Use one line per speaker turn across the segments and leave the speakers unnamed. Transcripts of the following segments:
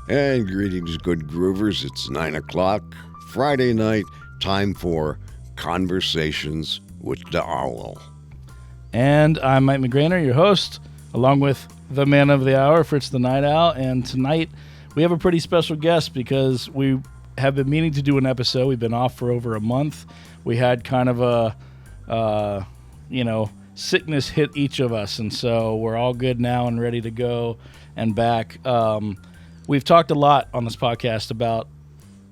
And greetings, good groovers. It's 9 o'clock, Friday night, time for Conversations with the Owl.
And I'm Mike McGraner, your host, along with the man of the hour, Fritz The Nite Owl. And tonight we have a pretty special guest because we have been meaning to do an episode. We've been off for over a month. We had kind of a, sickness hit each of us. And so we're all good now and ready to go and back. We've talked a lot on this podcast about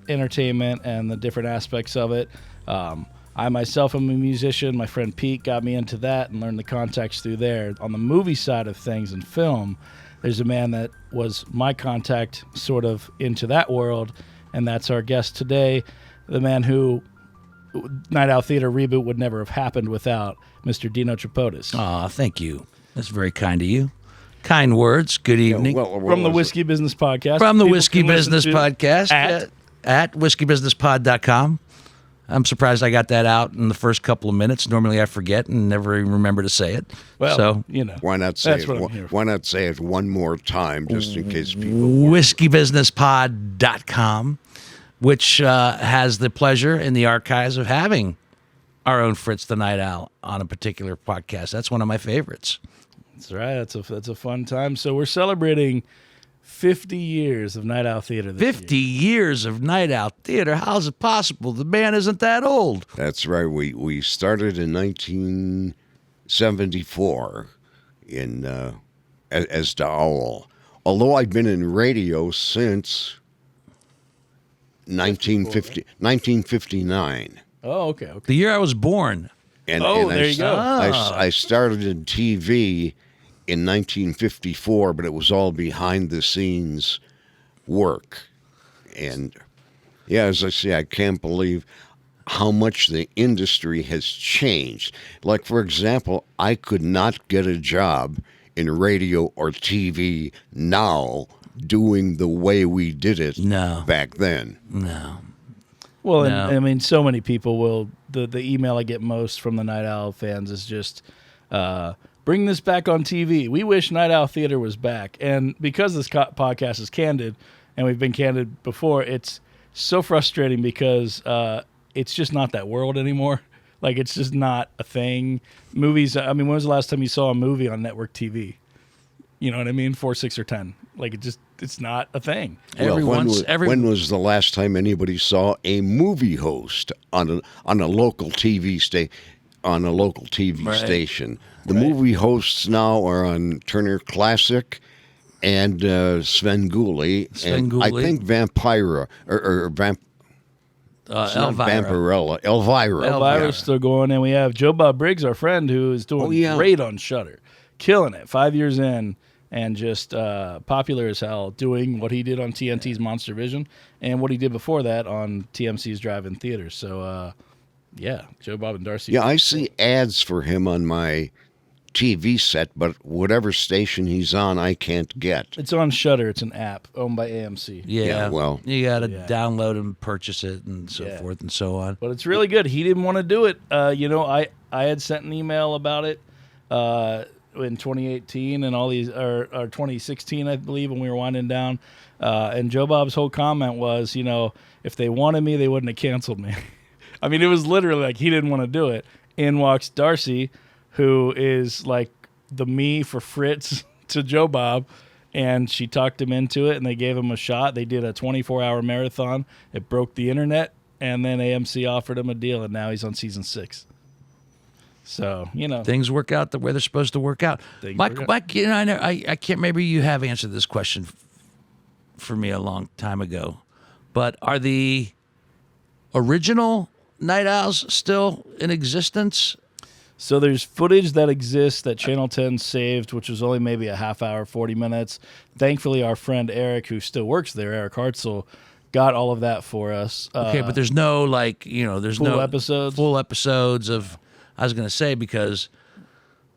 entertainment and the different aspects of it. I myself am a musician. My friend Pete got me into that and learned the context through there. On the movie side of things and film, there's a man that was my contact sort of into that world, and that's our guest today, the man who Nite Owl Theatre reboot would never have happened without, Mr. Dino Tripodis.
Aw, thank you. That's very kind of you. Kind words. Good evening.
From the Whiskey Business Podcast.
From the Whiskey Business Podcast at whiskeybusinesspod.com. I'm surprised I got that out in the first couple of minutes. Normally I forget and never even remember to say it.
Well,
so,
why not say it? Why not say it one more time just in case people...
whiskeybusinesspod.com, which has the pleasure in the archives of having our own Fritz the Nite Owl on a particular podcast. That's one of my favorites.
That's right. That's a fun time. So we're celebrating 50 years of Nite Owl Theatre this
50 years of Nite Owl Theatre? How is it possible? The man isn't that old.
That's right. We started in 1974 as the Owl. Although I've been in radio since 1959.
Oh, okay.
The year I was born.
And there you go.
I started in TV in 1954, but it was all behind the scenes work. And yeah, as I say, I can't believe how much the industry has changed. Like, for example, I could not get a job in radio or TV now doing the way we did it back then.
No.
Well, no. And I mean, so many people will. The email I get most from the Nite Owl fans is just, bring this back on TV. We wish Nite Owl Theatre was back. And because this podcast is candid, and we've been candid before, it's so frustrating because it's just not that world anymore. Like, it's just not a thing. Movies, I mean, when was the last time you saw a movie on network TV? You know what I mean? 4, 6, or 10. Like, it's not a thing.
Well, when was the last time anybody saw a movie host on a local TV station? The movie hosts now are on Turner Classic and Sven Gulli. I think Vampira or
Elvira.
Elvira's still going, and we have Joe Bob Briggs, our friend, who is doing great on Shudder, killing it. 5 years in, and just popular as hell, doing what he did on TNT's Monster Vision and what he did before that on TMC's Drive-In Theater. So, Joe Bob and Darcy.
Yeah, I see ads for him on my TV set, but whatever station he's on, I can't get.
It's on Shudder. It's an app owned by AMC.
Yeah, well, you got to download and purchase it and so forth and so on.
But it's really good. He didn't want to do it. I had sent an email about it in 2018 and all these, or 2016, I believe, when we were winding down. And Joe Bob's whole comment was, if they wanted me, they wouldn't have canceled me. I mean, it was literally like he didn't want to do it. In walks Darcy, who is like the me for Fritz to Joe Bob, and she talked him into it, and they gave him a shot. They did a 24-hour marathon. It broke the internet, and then AMC offered him a deal, and now he's on season 6. So,
things work out the way they're supposed to work out. Mike, I can't. Maybe you have answered this question for me a long time ago, but are the original Night Owls still in existence?
So there's footage that exists that Channel 10 saved, which was only maybe a half hour, 40 minutes. Thankfully, our friend Eric, who still works there, Eric Hartzell, got all of that for us.
Okay, but there's no there's
full
no
episodes.
Full episodes of. I was going to say, because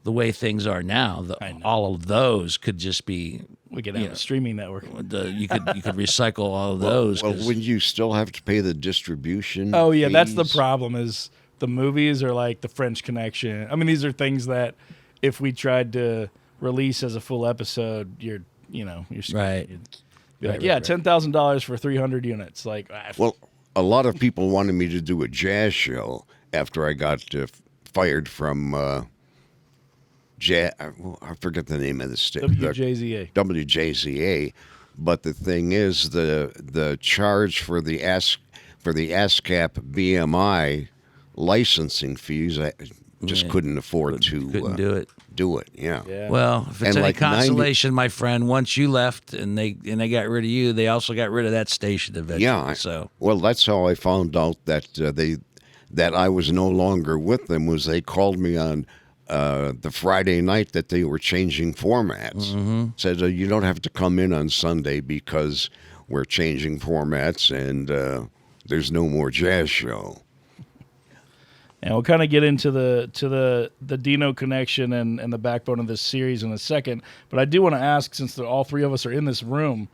the way things are now, all of those could just be.
We could have a streaming network.
You could recycle all of those.
Well, wouldn't you still have to pay the distribution?
Oh yeah,
fees?
That's the problem. Is the movies are like the French Connection. I mean, these are things that if we tried to release as a full episode, you're screwed.
Right.
Be like, $10,000 for 300 units. Like,
well, a lot of people wanted me to do a jazz show after I got fired from I forget the name of the station.
WJZA.
WJZA. But the thing is, the charge for the ASCAP BMI licensing fees, I just couldn't afford to do it. Yeah.
Well, if it's any consolation, my friend, once you left and they got rid of you, they also got rid of that station eventually. Yeah.
Well, that's how I found out that that I was no longer with them. Was they called me on the Friday night that they were changing formats.
Mm-hmm.
Said you don't have to come in on Sunday because we're changing formats and there's no more jazz show.
And we'll kind of get into the Dino connection and the backbone of this series in a second. But I do want to ask, since all three of us are in this room,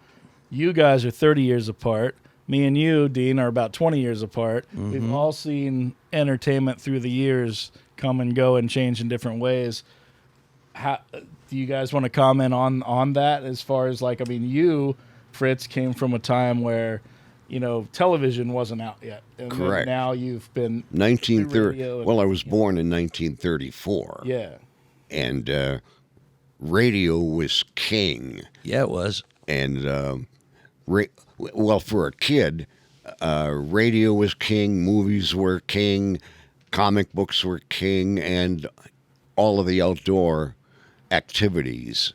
you guys are 30 years apart. Me and you, Dean, are about 20 years apart. Mm-hmm. We've all seen entertainment through the years come and go and change in different ways. How do you guys want to comment on that? As far as you, Fritz, came from a time where television wasn't out yet. And
correct.
Now you've been
1930. Well, I was born in 1934.
Yeah.
And radio was king.
Yeah, it was.
And well, for a kid, radio was king. Movies were king. Comic books were king, and all of the outdoor activities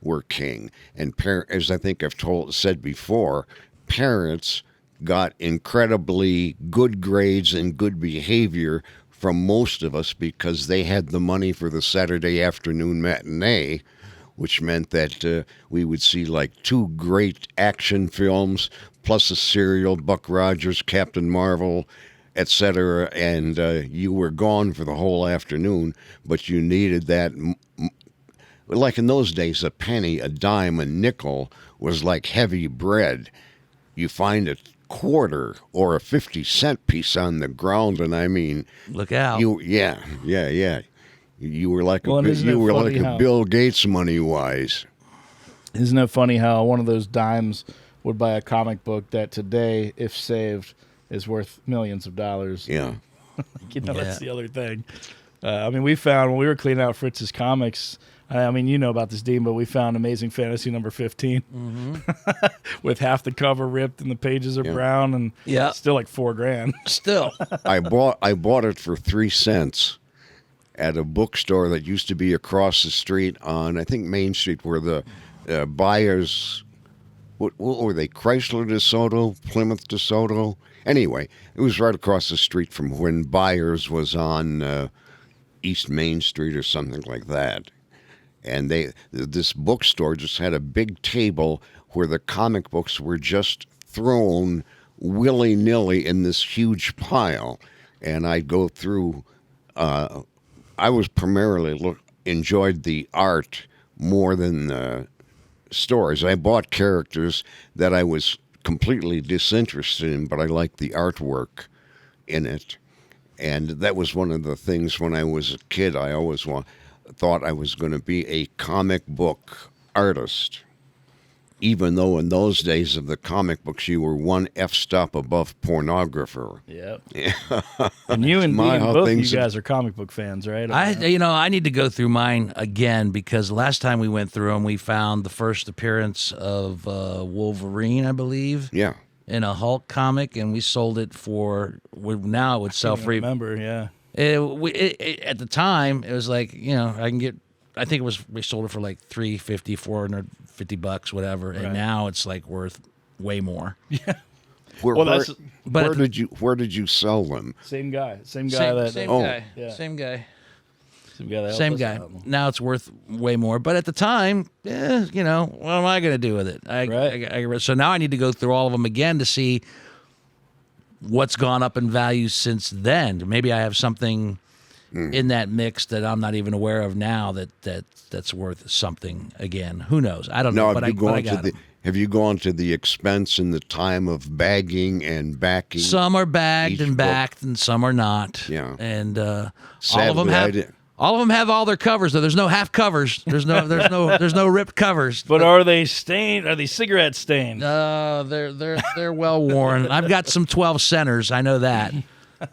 were king. And as I think I've said before, parents got incredibly good grades and good behavior from most of us because they had the money for the Saturday afternoon matinee, which meant that we would see like 2 great action films plus a serial, Buck Rogers, Captain Marvel, etc., and you were gone for the whole afternoon, but you needed that. Like in those days, a penny, a dime, a nickel was like heavy bread. You find a quarter or a 50-cent piece on the ground, and I mean,
look out!
You were like a Bill Gates money-wise.
Isn't it funny how one of those dimes would buy a comic book that today, if saved, is worth millions of dollars?
Yeah.
That's the other thing. We found when we were cleaning out Fritz's comics, you know about this, Dean, but we found Amazing Fantasy number 15 with half the cover ripped and the pages are brown and still like $4,000. Still.
I bought it for 3 cents at a bookstore that used to be across the street on, I think, Main Street, where the buyers, what were they, Chrysler DeSoto, Plymouth DeSoto? Anyway, it was right across the street from when Byers was on East Main Street or something like that. And this bookstore just had a big table where the comic books were just thrown willy-nilly in this huge pile. And I'd go through, I was primarily enjoyed the art more than the stories. I bought characters that I was completely disinterested in, but I liked the artwork in it. And that was one of the things when I was a kid. I always thought I was going to be a comic book artist, even though in those days of the comic books you were one F-stop above pornographer.
Yep. And you and Dean, both of you guys are comic book fans, right?
I need to go through mine again because last time we went through them, we found the first appearance of Wolverine, I believe.
Yeah.
In a Hulk comic, and we sold it for, now it would sell for...
remember, yeah.
At the time, it was like, I can get... I think we sold it for like $350, $450, whatever, right. And now it's like worth way more.
Yeah.
Where did you sell them?
Same guy. Same guy.
Now it's worth way more. But at the time, what am I going to do with it? So now I need to go through all of them again to see what's gone up in value since then. Maybe I have something in that mix that I'm not even aware of now that's worth something again. Who knows? I don't know.
Have you gone to the expense and the time of bagging and backing?
Some are bagged and backed, and some are not.
Yeah.
And
sadly,
All of them have all their covers, though. There's no half covers. There's no ripped covers.
But are they stained? Are they cigarette stained?
They're well worn. I've got some 12 centers. I know that.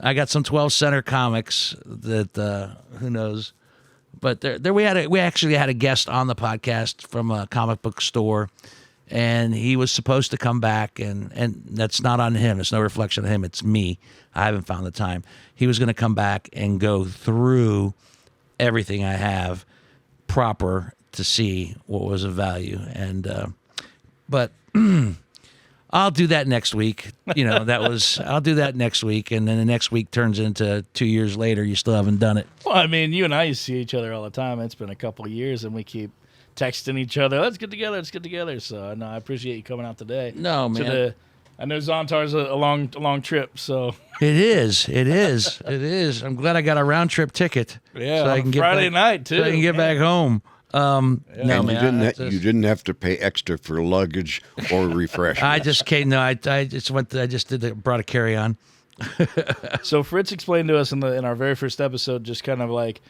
I got some 12 center comics that who knows. But there we actually had a guest on the podcast from a comic book store, and he was supposed to come back, and that's not on him. It's no reflection on him. It's me. I haven't found the time. He was going to come back and go through everything I have proper to see what was of value. And but I'll do that next week. I'll do that next week, and then the next week turns into 2 years later. You still haven't done it.
Well, I mean, you and I used to see each other all the time. It's been a couple of years, and we keep texting each other. Let's get together. So no, I appreciate you coming out today.
No, man.
I know Zontar's a long trip, so
it is. I'm glad I got a round trip ticket.
Yeah,
so I can get
Friday
back,
night too.
So I can get back home. No,
and
man.
you didn't have to pay extra for luggage or refreshments.
I just came. No, I just went. Brought a carry-on.
So Fritz explained to us in our very first episode just kind of like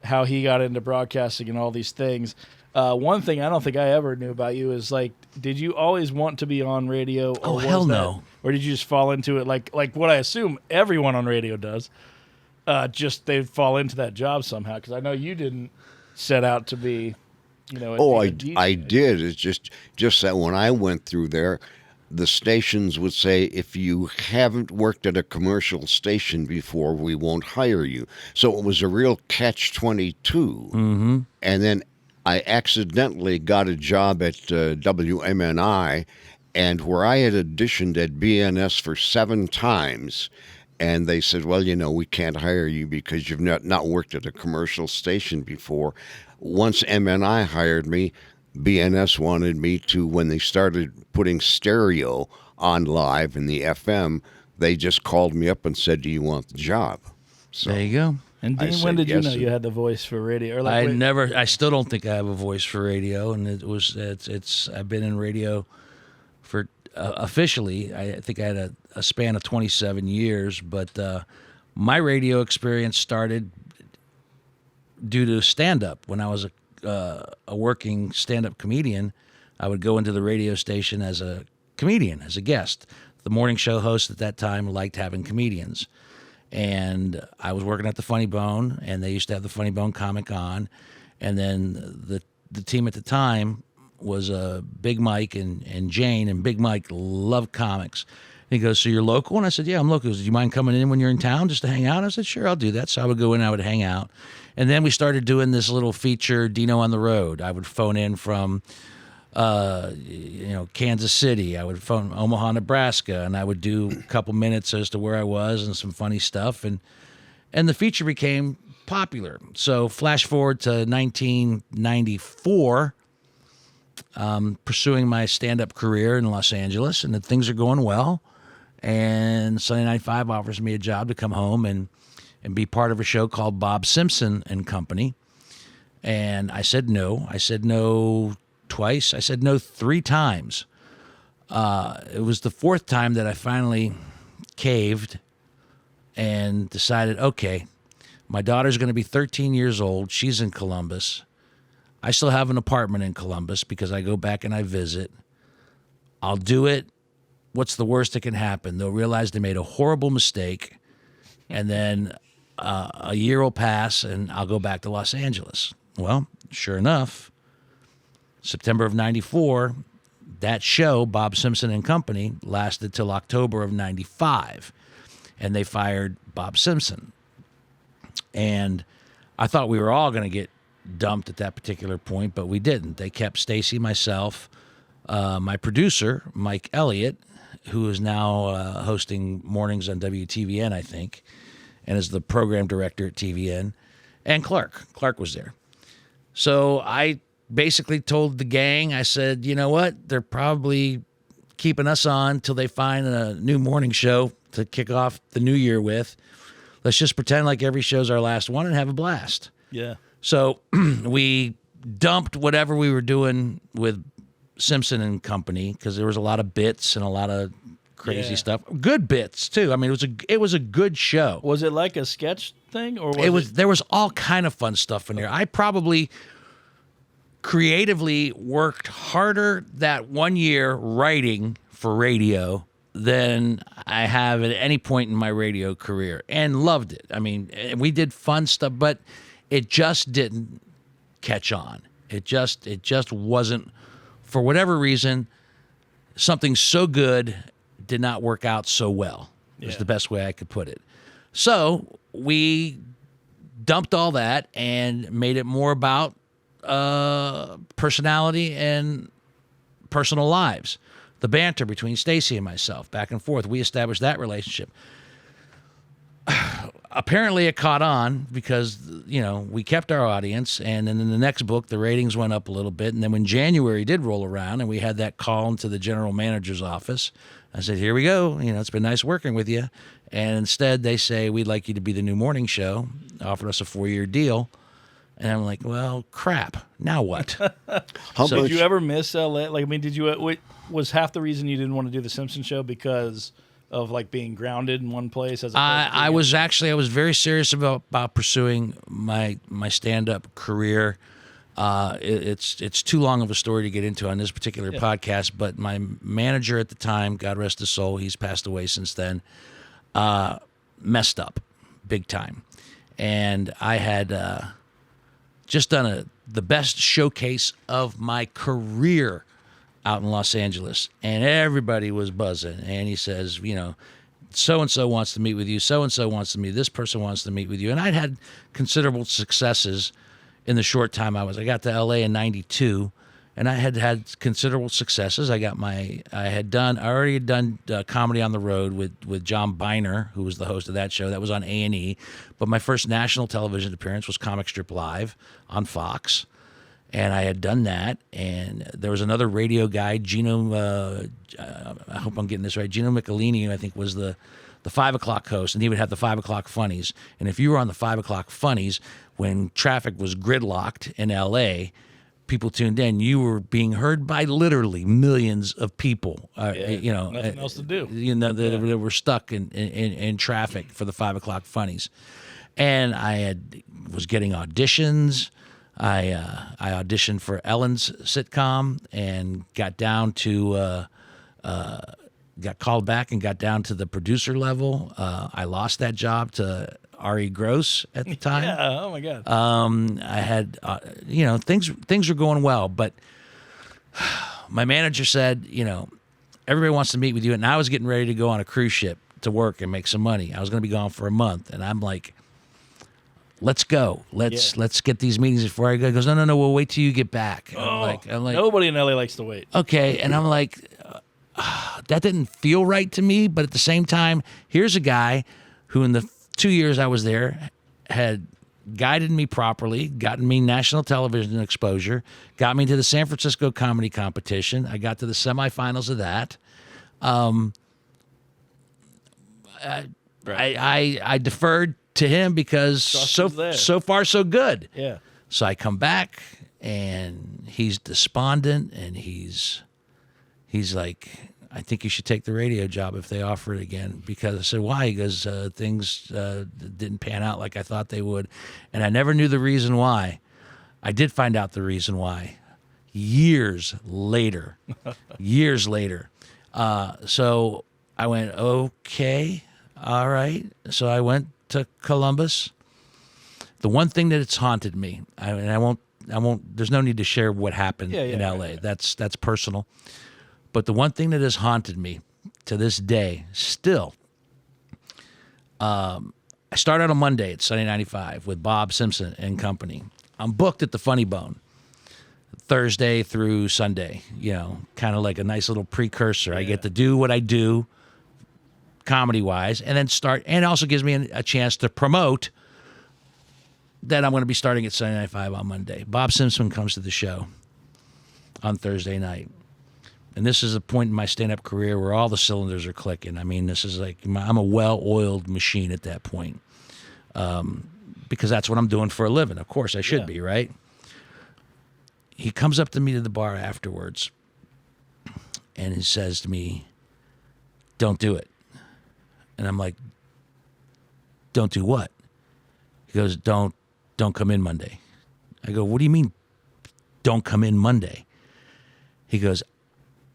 how he got into broadcasting and all these things. One thing I don't think I ever knew about you is like, did you always want to be on radio? Or
hell no.
Or did you just fall into it like what I assume everyone on radio does? Just they fall into that job somehow. Because I know you didn't set out to be,
I did. It's just that when I went through there, the stations would say, if you haven't worked at a commercial station before, we won't hire you. So it was a real catch-22.
Mm-hmm.
And then I accidentally got a job at WMNI, and where I had auditioned at BNS for 7 times, and they said, well, we can't hire you because you've not worked at a commercial station before. Once MNI hired me, BNS wanted me to, when they started putting stereo on live in the FM, they just called me up and said, do you want the job? So
there you go.
And Dean, when did you know you had the voice for radio? Or
I still don't think I have a voice for radio, and I've been in radio for officially. I think I had a span of 27 years, but my radio experience started due to stand-up. When I was a working stand-up comedian, I would go into the radio station as a comedian, as a guest. The morning show host at that time liked having comedians. And I was working at the Funny Bone, and they used to have the Funny Bone comic on. And then the team at the time was Big Mike and Jane, and Big Mike loved comics. And he goes, so you're local? And I said, yeah, I'm local. He goes, do you mind coming in when you're in town just to hang out? I said, sure, I'll do that. So I would go in, I would hang out. And then we started doing this little feature, Dino on the Road. I would phone in from Kansas City. I would phone Omaha, Nebraska, and I would do a couple minutes as to where I was and some funny stuff. And the feature became popular. So flash forward to 1994, pursuing my stand-up career in Los Angeles, and things are going well. And Sunday Night 5 offers me a job to come home and be part of a show called Bob Simpson and Company. And I said no. I said no twice. I said no 3 times. It was the 4th time that I finally caved and decided, okay, my daughter's going to be 13 years old. She's in Columbus. I still have an apartment in Columbus because I go back and I visit. I'll do it. What's the worst that can happen? They'll realize they made a horrible mistake, and then a year will pass, and I'll go back to Los Angeles. Well, sure enough, September of 94, that show, Bob Simpson and Company, lasted till October of 95, and they fired Bob Simpson. And I thought we were all going to get dumped at that particular point, but we didn't. They kept Stacy, myself, my producer, Mike Elliott, who is now hosting mornings on WTVN, I think, and is the program director at TVN, and Clark. Clark was there. So I basically told the gang, I said, you know what? They're probably keeping us on till they find a new morning show to kick off the new year with. Let's just pretend like every show's our last one and have a blast.
Yeah.
So we dumped whatever we were doing with Simpson and Company because there was a lot of bits and a lot of crazy stuff. Good bits too. I mean, it was a good show.
Was it like a sketch thing, or
there was all kind of fun stuff in there. I probably creatively worked harder that 1 year writing for radio than I have at any point in my radio career, and loved it. I mean, we did fun stuff, but it just didn't catch on. It just wasn't, for whatever reason, something so good did not work out so well. Is the best way I could put it. So we dumped all that and made it more about personality and personal lives. The banter between Stacy and myself, back and forth, we established that relationship. Apparently it caught on because, we kept our audience, and then in the next book, the ratings went up a little bit. And then when January did roll around and we had that call into the general manager's office, I said, here we go. It's been nice working with you. And instead they say, we'd like you to be the new morning show, offered us a 4-year deal. And I'm like, well, crap. Now what?
Did you ever miss LA? Was half the reason you didn't want to do the Simpsons show because of being grounded in one place?
I was very serious about pursuing my stand-up career. It's too long of a story to get into on this particular podcast, but my manager at the time, God rest his soul, he's passed away since then, messed up big time. And I had just done the best showcase of my career out in Los Angeles, and everybody was buzzing. And he says, so-and-so wants to meet with you, so-and-so wants to meet, this person wants to meet with you. And I'd had considerable successes in the short time I got to LA in 92, and I had considerable successes. I already had done Comedy on the Road with John Biner, who was the host of that show. That was on A&E. But my first national television appearance was Comic Strip Live on Fox. And I had done that, and there was another radio guy, Gino, I hope I'm getting this right, Gino Michelini, I think was the 5 o'clock host, and he would have the 5 o'clock funnies. And if you were on the 5 o'clock funnies, when traffic was gridlocked in L.A., people tuned in, you were being heard by literally millions of people.
Nothing else to do.
They were stuck in traffic for the 5 o'clock funnies. And I was getting auditions. I auditioned for Ellen's sitcom and got called back and got down to the producer level. I lost that job to Ari Gross at the time.
Yeah, oh my God.
I had, things were going well, but my manager said, everybody wants to meet with you. And I was getting ready to go on a cruise ship to work and make some money. I was going to be gone for a month. And I'm like, let's go. Let's get these meetings before I go. He goes, no, we'll wait till you get back. I'm like,
nobody in LA likes to wait.
Okay. And I'm like, that didn't feel right to me. But at the same time, here's a guy who in the 2 years I was there had guided me properly, gotten me national television exposure, got me to the San Francisco comedy competition. I got to the semifinals of that. I deferred to him because so far so good.
Yeah.
So I come back and he's despondent and he's like, I think you should take the radio job if they offer it again. Because I said, why? He goes, things didn't pan out like I thought they would. And I never knew the reason why. I did find out the reason why years later. So I went, okay, all right. So I went to Columbus. The one thing that it's haunted me, and I won't, there's no need to share what happened in LA. Right. That's personal. But the one thing that has haunted me to this day, still, I start out on Monday at Sunday 95 with Bob Simpson and company. I'm booked at the Funny Bone Thursday through Sunday, kind of like a nice little precursor. Yeah. I get to do what I do comedy-wise and then start, and it also gives me a chance to promote that I'm going to be starting at Sunday 95 on Monday. Bob Simpson comes to the show on Thursday night. And this is a point in my stand-up career where all the cylinders are clicking. I mean, this is like, I'm a well-oiled machine at that point. Because that's what I'm doing for a living. Of course, I should be, right? He comes up to me to the bar afterwards, and he says to me, don't do it. And I'm like, don't do what? He goes, don't come in Monday. I go, what do you mean, don't come in Monday? He goes,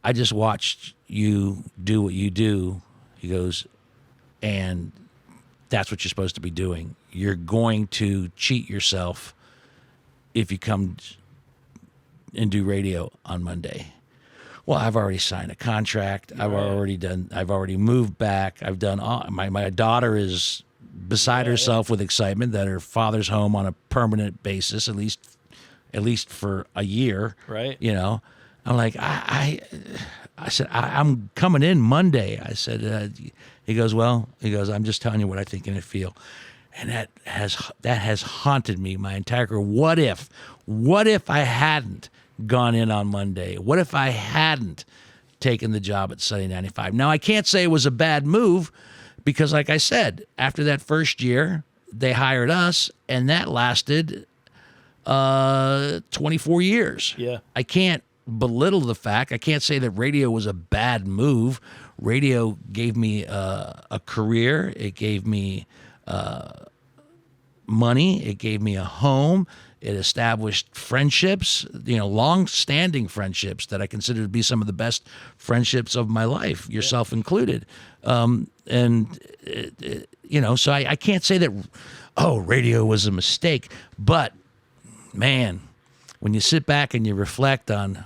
I just watched you do what you do. He goes, and that's what you're supposed to be doing. You're going to cheat yourself if you come and do radio on Monday. Well, I've already signed a contract. I've already moved back. I've done all, my daughter is beside herself with excitement that her father's home on a permanent basis, at least for a year.
Right.
You know, I'm like, I said, I'm coming in Monday. I said, he goes, I'm just telling you what I think and I feel. And that has haunted me my entire career. What if I hadn't gone in on Monday? What if I hadn't taken the job at Sunny 95? Now, I can't say it was a bad move because, like I said, after that first year, they hired us, and that lasted 24 years.
Yeah.
I can't belittle the fact. I can't say that radio was a bad move. Radio gave me a career. It gave me money. It gave me a home. It established friendships, long-standing friendships that I consider to be some of the best friendships of my life, yourself included. So I can't say that, radio was a mistake. But, man, when you sit back and you reflect on,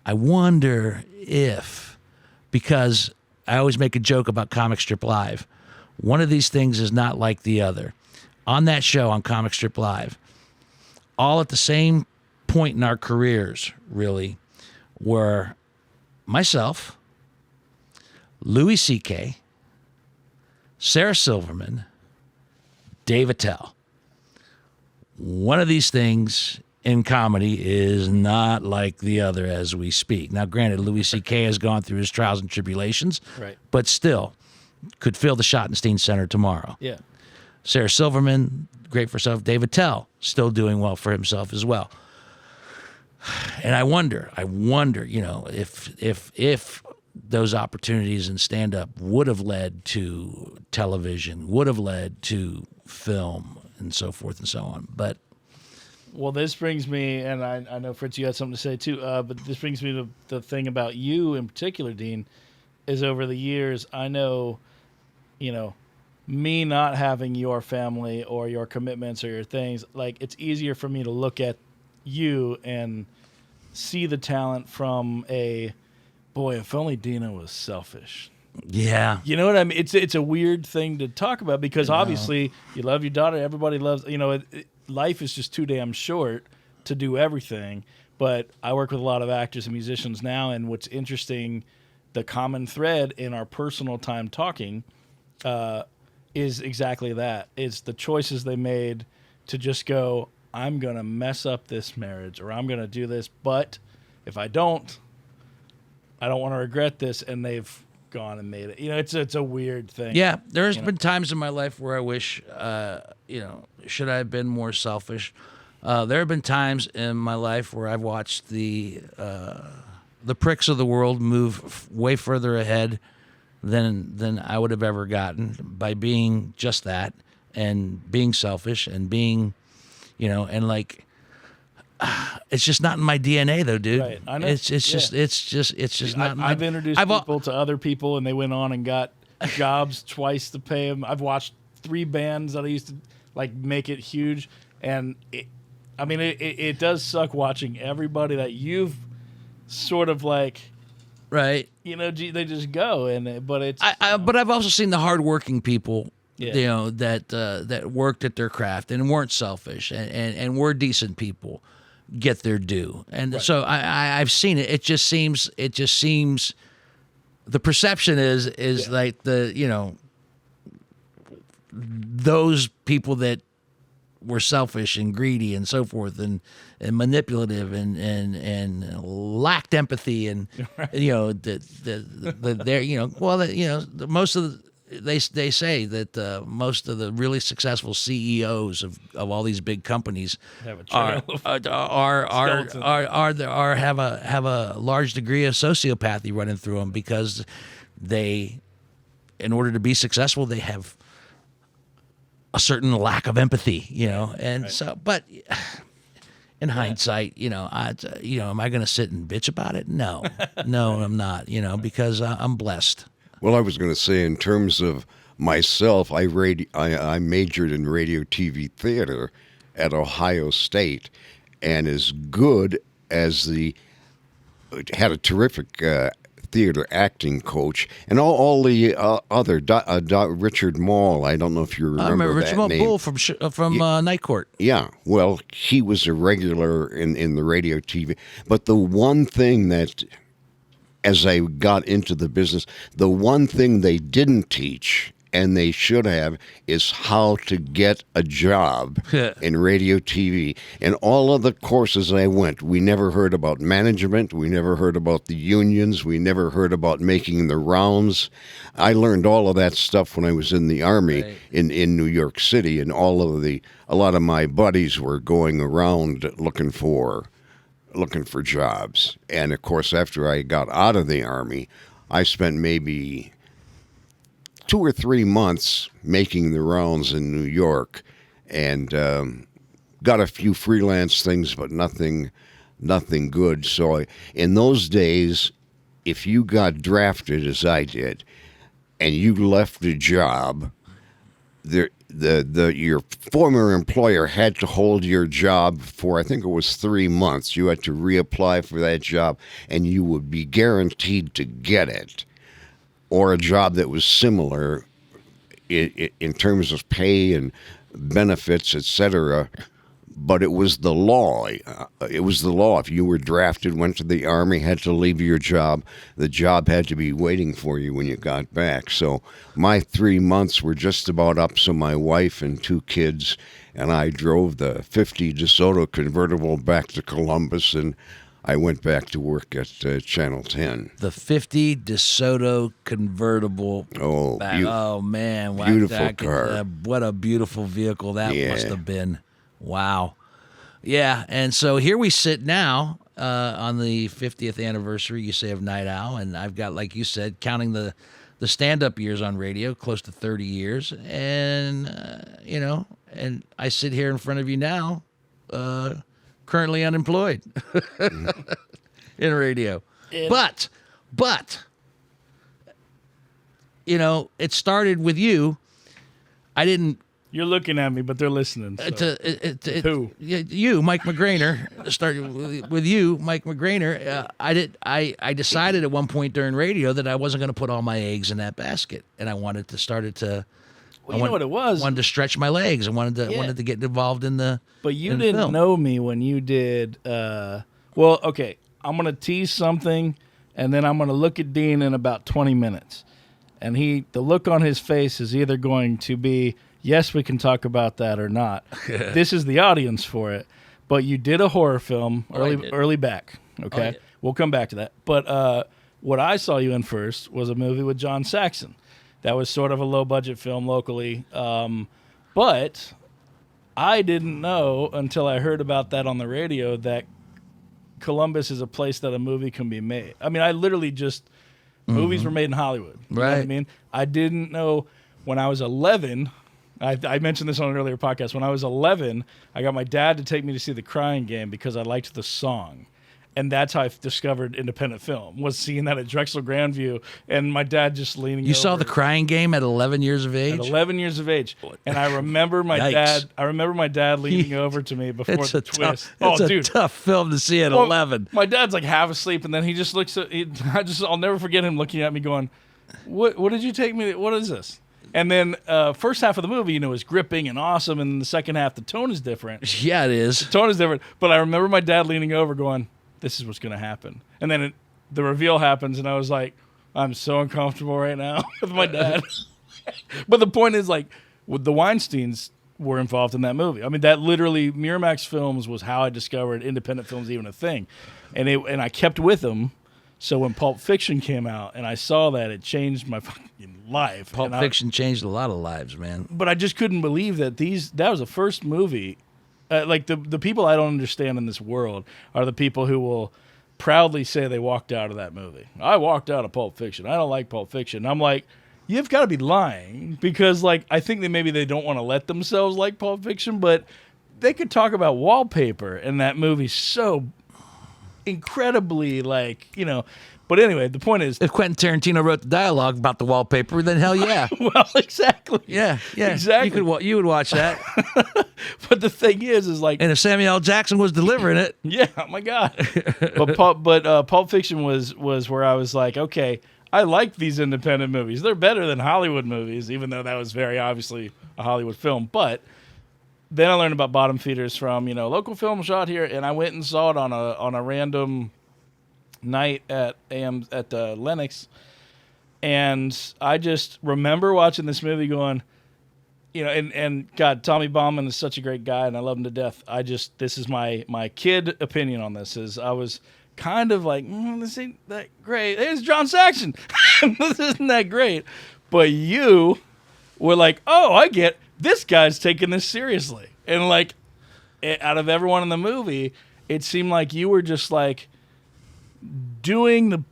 I wonder if, because I always make a joke about Comic Strip Live, one of these things is not like the other. On that show, on Comic Strip Live, all at the same point in our careers, really, were myself, Louis C.K., Sarah Silverman, Dave Attell. One of these things in comedy is not like the other as we speak. Now, granted, Louis C.K. has gone through his trials and tribulations,
right,
but still could fill the Schottenstein Center tomorrow.
Yeah.
Sarah Silverman, great for herself. Dave Attell, still doing well for himself as well. And I wonder, if those opportunities in stand-up would have led to television, would have led to film, and so forth and so on. But
well, this brings me, and I know, Fritz, you had something to say too, but this brings me to the thing about you in particular, Dean, is over the years, I know, me not having your family or your commitments or your things, like, it's easier for me to look at you and see the talent from boy, if only Dina was selfish.
yeah.
You know what I mean? It's a weird thing to talk about because obviously you love your daughter. Everybody loves, life is just too damn short to do everything. But I work with a lot of actors and musicians now, and what's interesting, the common thread in our personal time talking is exactly that. It's the choices they made to just go, I'm going to mess up this marriage, or I'm going to do this, but if I don't want to regret this, and they've gone and made it. It's a weird thing.
Yeah, there's been times in my life where I wish, should I have been more selfish? There have been times in my life where I've watched the pricks of the world move way further ahead than I would have ever gotten by being just that and being selfish and being, it's just not in my DNA though, dude.
Right. I know.
It's just not.
I've introduced people to other people, and they went on and got jobs twice to pay them. I've watched 3 bands that I used to make it huge, and it does suck watching everybody that you've sort of
right.
They just go but it's.
But I've also seen the hardworking people.
Yeah.
That worked at their craft and weren't selfish and were decent people get their due. And so I've seen it. It just seems the perception is like those people that were selfish and greedy and so forth and manipulative and lacked empathy and most of the they say that most of the really successful CEOs of all these big companies
have
a large degree of sociopathy running through them because they, in order to be successful, they have a certain lack of empathy, and so, but in hindsight, am I going to sit and bitch about it? No, I'm not, because I'm blessed.
Well, I was going to say, in terms of myself, I majored in radio, TV, theater at Ohio State, and as good as had a terrific theater acting coach, and all the other Richard Mall. I don't know if you remember
Richard
that name.
Bull from Night Court.
Yeah, well, he was a regular in the radio, TV. But the one thing that, as I got into the business, the one thing they didn't teach, and they should have, is how to get a job in radio, TV. And all of the courses I went, we never heard about management. We never heard about the unions. We never heard about making the rounds. I learned all of that stuff when I was in the Army in New York City, and a lot of my buddies were going around looking for jobs. And of course, after I got out of the Army, I spent maybe 2 or 3 months making the rounds in New York, and got a few freelance things, but nothing good. So in those days, if you got drafted, as I did, and you left a job, your former employer had to hold your job for, I think it was 3 months. You had to reapply for that job, and you would be guaranteed to get it, or a job that was similar in terms of pay and benefits, etc. But it was the law. It was the law. If you were drafted, went to the Army, had to leave your job, the job had to be waiting for you when you got back. So my 3 months were just about up, so my wife and 2 kids and I drove the 50 DeSoto convertible back to Columbus, and I went back to work at Channel 10.
The 50 DeSoto convertible.
Oh,
man.
Beautiful car.
What a beautiful vehicle that must have been. Wow. Yeah, and so here we sit now on the 50th anniversary, you say, of Nite Owl, and I've got, like you said, counting the stand-up years on radio, close to 30 years, and, and I sit here in front of you now, currently unemployed in radio. But, it started with you. I didn't.
You're looking at me, but they're listening. So. Who?
You, Mike McGraner. Started with you, Mike McGraner. I decided at one point during radio that I wasn't going to put all my eggs in that basket, and I wanted to start it to.
Well, you know what it was?
Wanted to stretch my legs. I wanted to get involved in the.
But you didn't know me when you did. Well, okay. I'm going to tease something, and then I'm going to look at Dean in about 20 minutes, and the look on his face is either going to be, yes, we can talk about that, or not. This is the audience for it. But you did a horror film early back. Okay, we'll come back to that. But what I saw you in first was a movie with John Saxon. That was sort of a low-budget film locally. But I didn't know until I heard about that on the radio that Columbus is a place that a movie can be made. I mean, I literally just... Movies were made in Hollywood. You know what I mean? I didn't know when I was 11... I mentioned this on an earlier podcast. When I was 11, I got my dad to take me to see The Crying Game because I liked the song. And that's how I discovered independent film, was seeing that at Drexel Grandview, and my dad just leaning over.
You saw The Crying Game at 11 years of age?
At 11 years of age. And I remember my dad leaning over to me before the twist.
It's a tough film to see at 11.
My dad's like half asleep, and then he just looks at I'll never forget him looking at me going, What did you take me? What is this? And then first half of the movie, is gripping and awesome, and the second half, the tone is different.
Yeah, it is.
The tone is different. But I remember my dad leaning over going, this is what's going to happen. And then the reveal happens, and I was like, I'm so uncomfortable right now with my dad. But the point is, like, the Weinsteins were involved in that movie. I mean, that literally, Miramax Films was how I discovered independent films even a thing. And I kept with them. So when Pulp Fiction came out and I saw that, it changed my fucking life.
Pulp Fiction changed a lot of lives, man.
But I just couldn't believe that that was the first movie. Like the people I don't understand in this world are the people who will proudly say they walked out of that movie. I walked out of Pulp Fiction. I don't like Pulp Fiction. I'm like, you've got to be lying because, like, I think that maybe they don't want to let themselves like Pulp Fiction, but they could talk about wallpaper in that movie so incredibly, like, you know. But anyway, the point is,
if Quentin Tarantino wrote the dialogue about the wallpaper, then hell yeah.
well, exactly.
Yeah,
Exactly.
You would watch that.
But the thing is like,
and if Samuel L. Jackson was delivering it,
yeah, oh my God. But Pulp Fiction was where I was like, okay, I like these independent movies. They're better than Hollywood movies, even though that was very obviously a Hollywood film. But then I learned about bottom feeders from, you know, local film shot here, and I went and saw it on a random night at Lenox, and I just remember watching this movie going, you know, and God, Tommy Bauman is such a great guy, and I love him to death. This is my kid opinion on this, is I was kind of like, this ain't that great. It's John Saxon. This isn't that great. But you were like, oh, I get, this guy's taking this seriously. And like, out of everyone in the movie, it seemed like you were just like doing the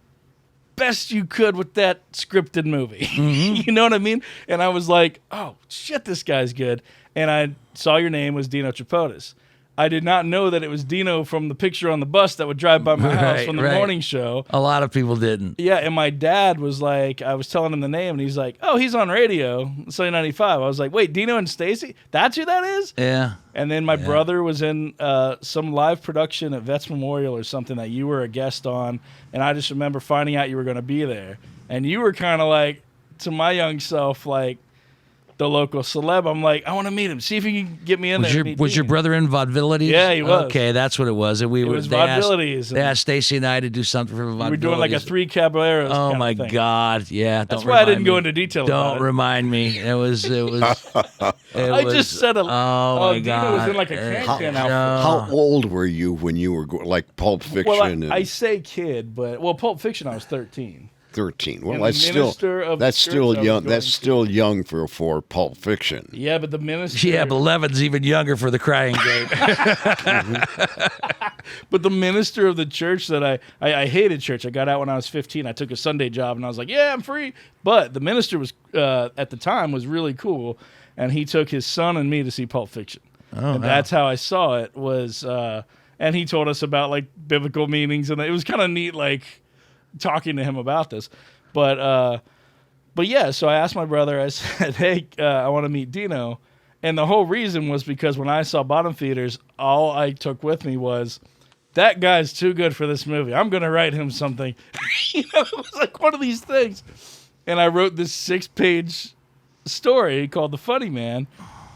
best you could with that scripted movie. Mm-hmm. You know what I mean? And I was like, oh, shit, this guy's good. And I saw your name was Dino Tripodis. I did not know that it was Dino from the picture on the bus that would drive by my house from the morning show.
A lot of people didn't.
Yeah, and my dad was like, I was telling him the name, and he's like, oh, he's on radio, Sunny 95. I was like, wait, Dino and Stacy? That's who that is?
Yeah.
And then my brother was in some live production at Vets Memorial or something that you were a guest on, and I just remember finding out you were going to be there. And you were kind of like, to my young self, like, the local celeb. I'm like, I want to meet him. See if he can get me in there.
Was your brother in Vaudevilities?
Yeah, he was.
Okay, that's what it was. And
it was Vaudevilities.
They asked Stacy and I to do something for Vaudevilities.
We were doing like a 3 caballeros.
Oh
kind
my
of thing.
God! Yeah,
that's why I didn't go into detail.
Don't remind me. It was.
I just said a.
Oh my God!
Dino was in like a can outfit.
How old were you when you were like Pulp Fiction?
Well, I say kid, but Pulp Fiction, I was 13.
13. Well,
and
that's still young. That's still young for Pulp Fiction.
Yeah, but the minister.
Yeah, but 11's even younger for the crying game.
But the minister of the church that I hated church. I got out when I was 15. I took a Sunday job, and I was like, yeah, I'm free. But the minister was at the time was really cool, and he took his son and me to see Pulp Fiction. Oh, and that's how I saw it. Was and he told us about like biblical meanings, and it was kind of neat, like, talking to him about this. But yeah, so I asked my brother, I said, hey, I want to meet Dino. And the whole reason was because when I saw Bottom Feeders, all I took with me was, that guy's too good for this movie. I'm going to write him something. You know, it was like one of these things. And I wrote this 6-page story called The Funny Man.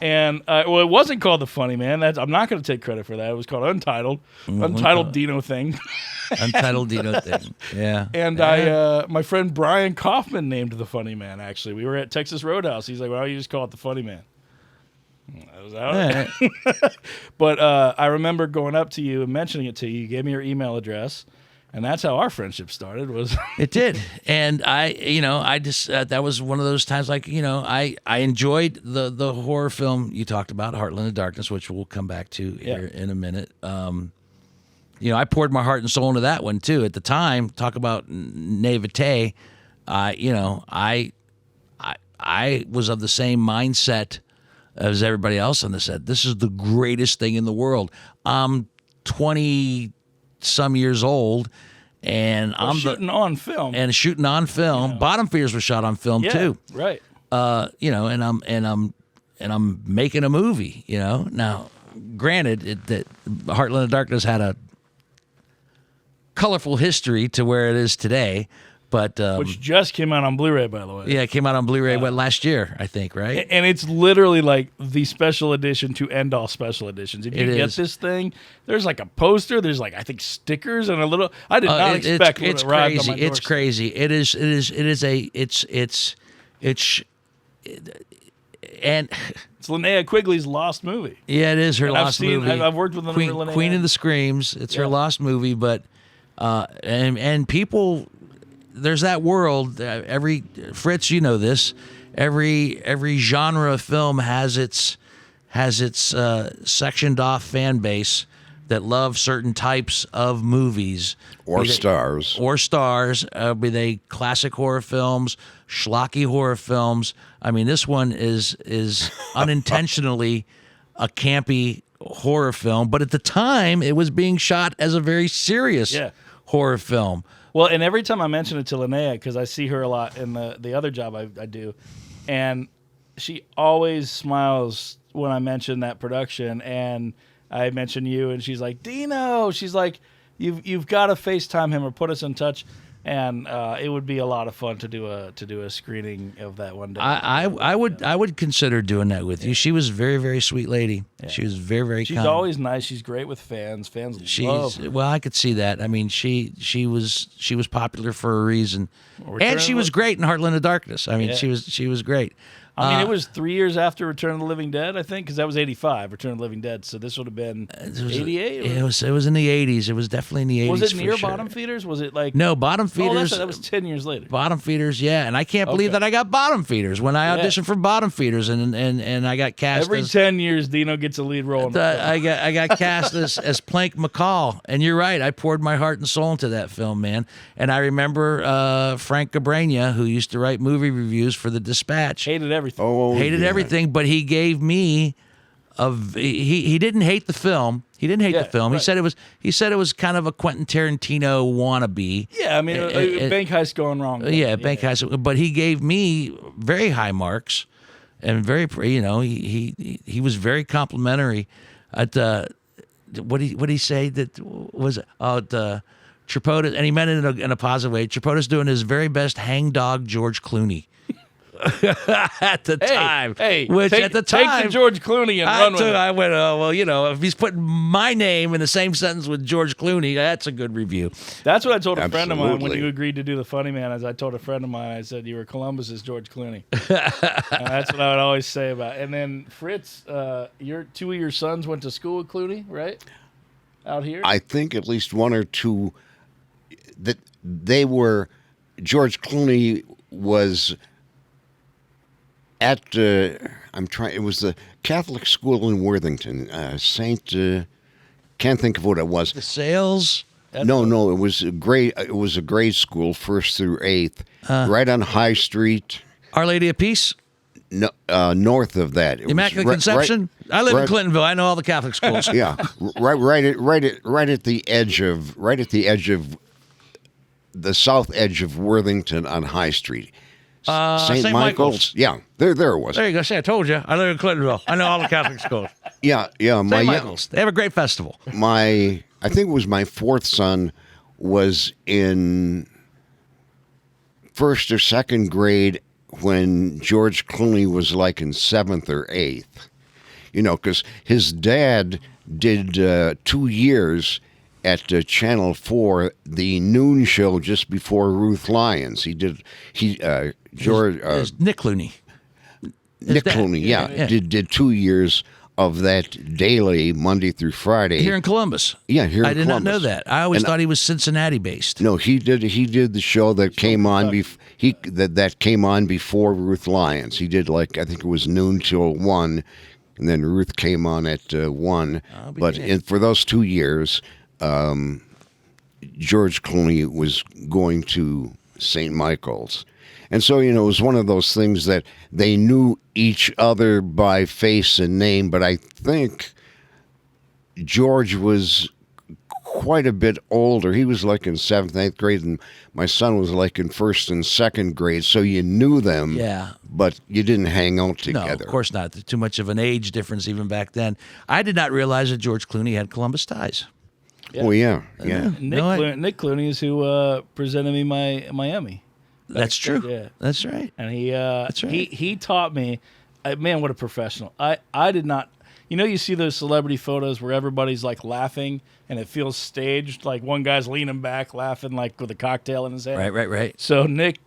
And it wasn't called The Funny Man. I'm not going to take credit for that. It was called Untitled. Untitled Dino Thing.
Untitled Dino Thing. Yeah.
And my friend Brian Kaufman named The Funny Man, actually. We were at Texas Roadhouse. He's like, why don't you just call it The Funny Man? That was out. But I remember going up to you and mentioning it to you. You gave me your email address. And that's how our friendship started.
It did. And I just that was one of those times, like, I enjoyed the horror film you talked about, Heartland of Darkness, which we'll come back to here in a minute. I poured my heart and soul into that one too. At the time, talk about naivete. I was of the same mindset as everybody else on the set. This is the greatest thing in the world. I'm 20 some years old, and I'm
shooting on film.
Yeah. Bottom Feeders was shot on film too.
Right.
And I'm making a movie. Now, granted, that Heartland of Darkness had a colorful history to where it is today. But,
which just came out on Blu-ray, by the way.
Yeah, it came out on Blu-ray last year, I think, right?
And it's literally like the special edition to end all special editions. If you get this thing, there's like a poster, there's like, I think, stickers and a little. I did not expect
it's
when it arrived
crazy.
on my doorstep.
It's crazy. And
it's Linnea Quigley's lost movie.
Yeah, it is her lost movie.
I've worked with Linnea.
Queen of the Screams. It's her lost movie, but and people. There's that world. Fritz, you know this. Every genre of film has its sectioned off fan base that love certain types of movies
Or stars.
be they classic horror films, schlocky horror films. I mean, this one is unintentionally a campy horror film, but at the time it was being shot as a very serious horror film.
Well, and every time I mention it to Linnea, because I see her a lot in the other job I do, and she always smiles when I mention that production, and I mention you, and she's like, Dino, she's like, you've got to FaceTime him or put us in touch, and it would be a lot of fun to do a screening of that one day.
I would consider doing that with you. She was a very, very sweet lady. Yeah. She was very, very
She's
kind.
always nice. She's great with fans. Fans love her.
Well, I could see that. I mean, she was popular for a reason, and she was great in Heartland of Darkness. I mean, she was great.
I mean, it was 3 years after Return of the Living Dead, I think, because that was 85, Return of the Living Dead. So this would have been 88?
It was in the 80s. It was definitely in the 80s.
Was it near Bottom Feeders? Was it like...
No, Bottom Feeders...
that was 10 years later.
Bottom Feeders, yeah. And I can't believe that I got Bottom Feeders when I auditioned for Bottom Feeders, and I got cast
Every 10 years, Dino gets a lead role.
I got cast as Plank McCall. And you're right. I poured my heart and soul into that film, man. And I remember Frank Gabrania, who used to write movie reviews for The Dispatch.
Hated everything.
Hated everything, but he gave me he didn't hate the film. He didn't hate the film. Right. He said it was kind of a Quentin Tarantino wannabe.
Yeah, I mean, bank heist going wrong.
Bank heist. But he gave me very high marks, and very, he was very complimentary. At what did he say that was Tripodis, and he meant it in a positive way. Tripodis doing his very best hangdog George Clooney. At the time,
take the George Clooney and run with it.
I went, if he's putting my name in the same sentence with George Clooney, that's a good review.
That's what I told a friend of mine when you agreed to do the Funny Man. As I told a friend of mine, I said you were Columbus's George Clooney. That's what I would always say about it. And then Fritz, two of your sons went to school with Clooney, right? Out here,
I think at least one or two that they were. George Clooney was. It was the Catholic school in Worthington, can't think of what it was.
The Sales?
No, it was a grade school, 1st through 8th, right on High Street.
Our Lady of Peace?
No, north of that.
Immaculate Conception? I live in Clintonville. I know all the Catholic schools.
Yeah, right at the edge of the south edge of Worthington on High Street. St. Michael's. Yeah, there it was.
There you go. See, I told you. I live in Clintonville. I know all the Catholic schools.
Yeah.
St. Michael's. They have a great festival.
I think it was my fourth son was in 1st or 2nd grade when George Clooney was like in 7th or 8th. Because his dad did 2 years at Channel 4, the noon show just before Ruth Lyons. George
Nick Clooney.
Nick Clooney, yeah. Did 2 years of that daily, Monday through Friday.
Here in Columbus.
Yeah, here in Columbus.
I did not know that. I always thought he was Cincinnati based.
No, he did the show that came on that came on before Ruth Lyons. He did I think it was noon till 1, and then Ruth came on at 1. But for those 2 years, George Clooney was going to St. Michael's. And so, it was one of those things that they knew each other by face and name, but I think George was quite a bit older. He was like in 7th, 8th grade, and my son was like in 1st and 2nd grade, so you knew them, but you didn't hang out together.
No, of course not. There's too much of an age difference even back then. I did not realize that George Clooney had Columbus ties.
Yeah. Oh, yeah.
Nick Clooney is who presented me my Emmy.
That's true.
Yeah.
That's right.
And he taught me, man, what a professional. I did not, you see those celebrity photos where everybody's like laughing and it feels staged, like one guy's leaning back laughing like with a cocktail in his hand.
Right.
So Nick,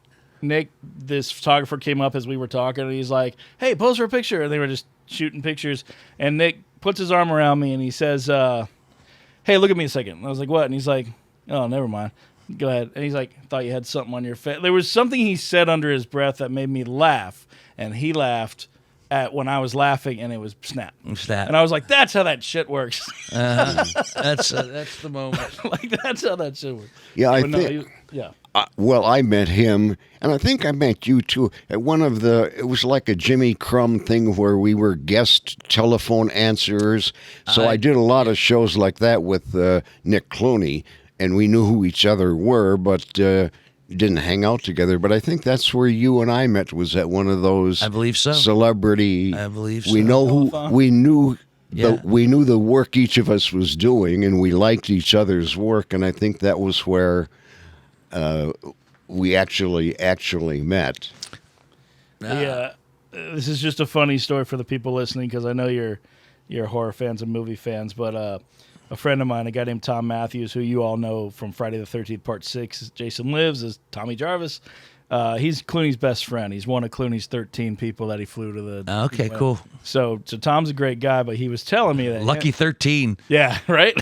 this photographer came up as we were talking and he's like, hey, pose for a picture. And they were just shooting pictures. And Nick puts his arm around me and he says, hey, look at me a second. And I was like, what? And he's like, oh, never mind. Go ahead. And he's like, thought you had something on your face. There was something he said under his breath that made me laugh. And he laughed at when I was laughing, and it was snap.
Snap.
And I was like, that's how that shit works.
That's the moment.
Like, that's how that shit works.
Yeah, I
But no,
think.
yeah.
Well, I met him, and I think I met you too at one of it was like a Jimmy Crumb thing where we were guest telephone answerers. So I did a lot of shows like that with Nick Clooney, and we knew who each other were, but didn't hang out together. But I think that's where you and I met, was at one of those.
I believe so.
Celebrity.
I believe so.
We know who we knew.
Yeah.
We knew the work each of us was doing, and we liked each other's work, and I think that was where we actually met.
Yeah, this is just a funny story for the people listening, because I know you're horror fans and movie fans, but a friend of mine, a guy named Tom Matthews, who you all know from Friday the 13th Part 6, Jason Lives, as Tommy Jarvis. He's Clooney's best friend. He's one of Clooney's 13 people that he flew to the...
Okay, cool.
So Tom's a great guy, but he was telling me that...
Lucky 13.
Yeah, right?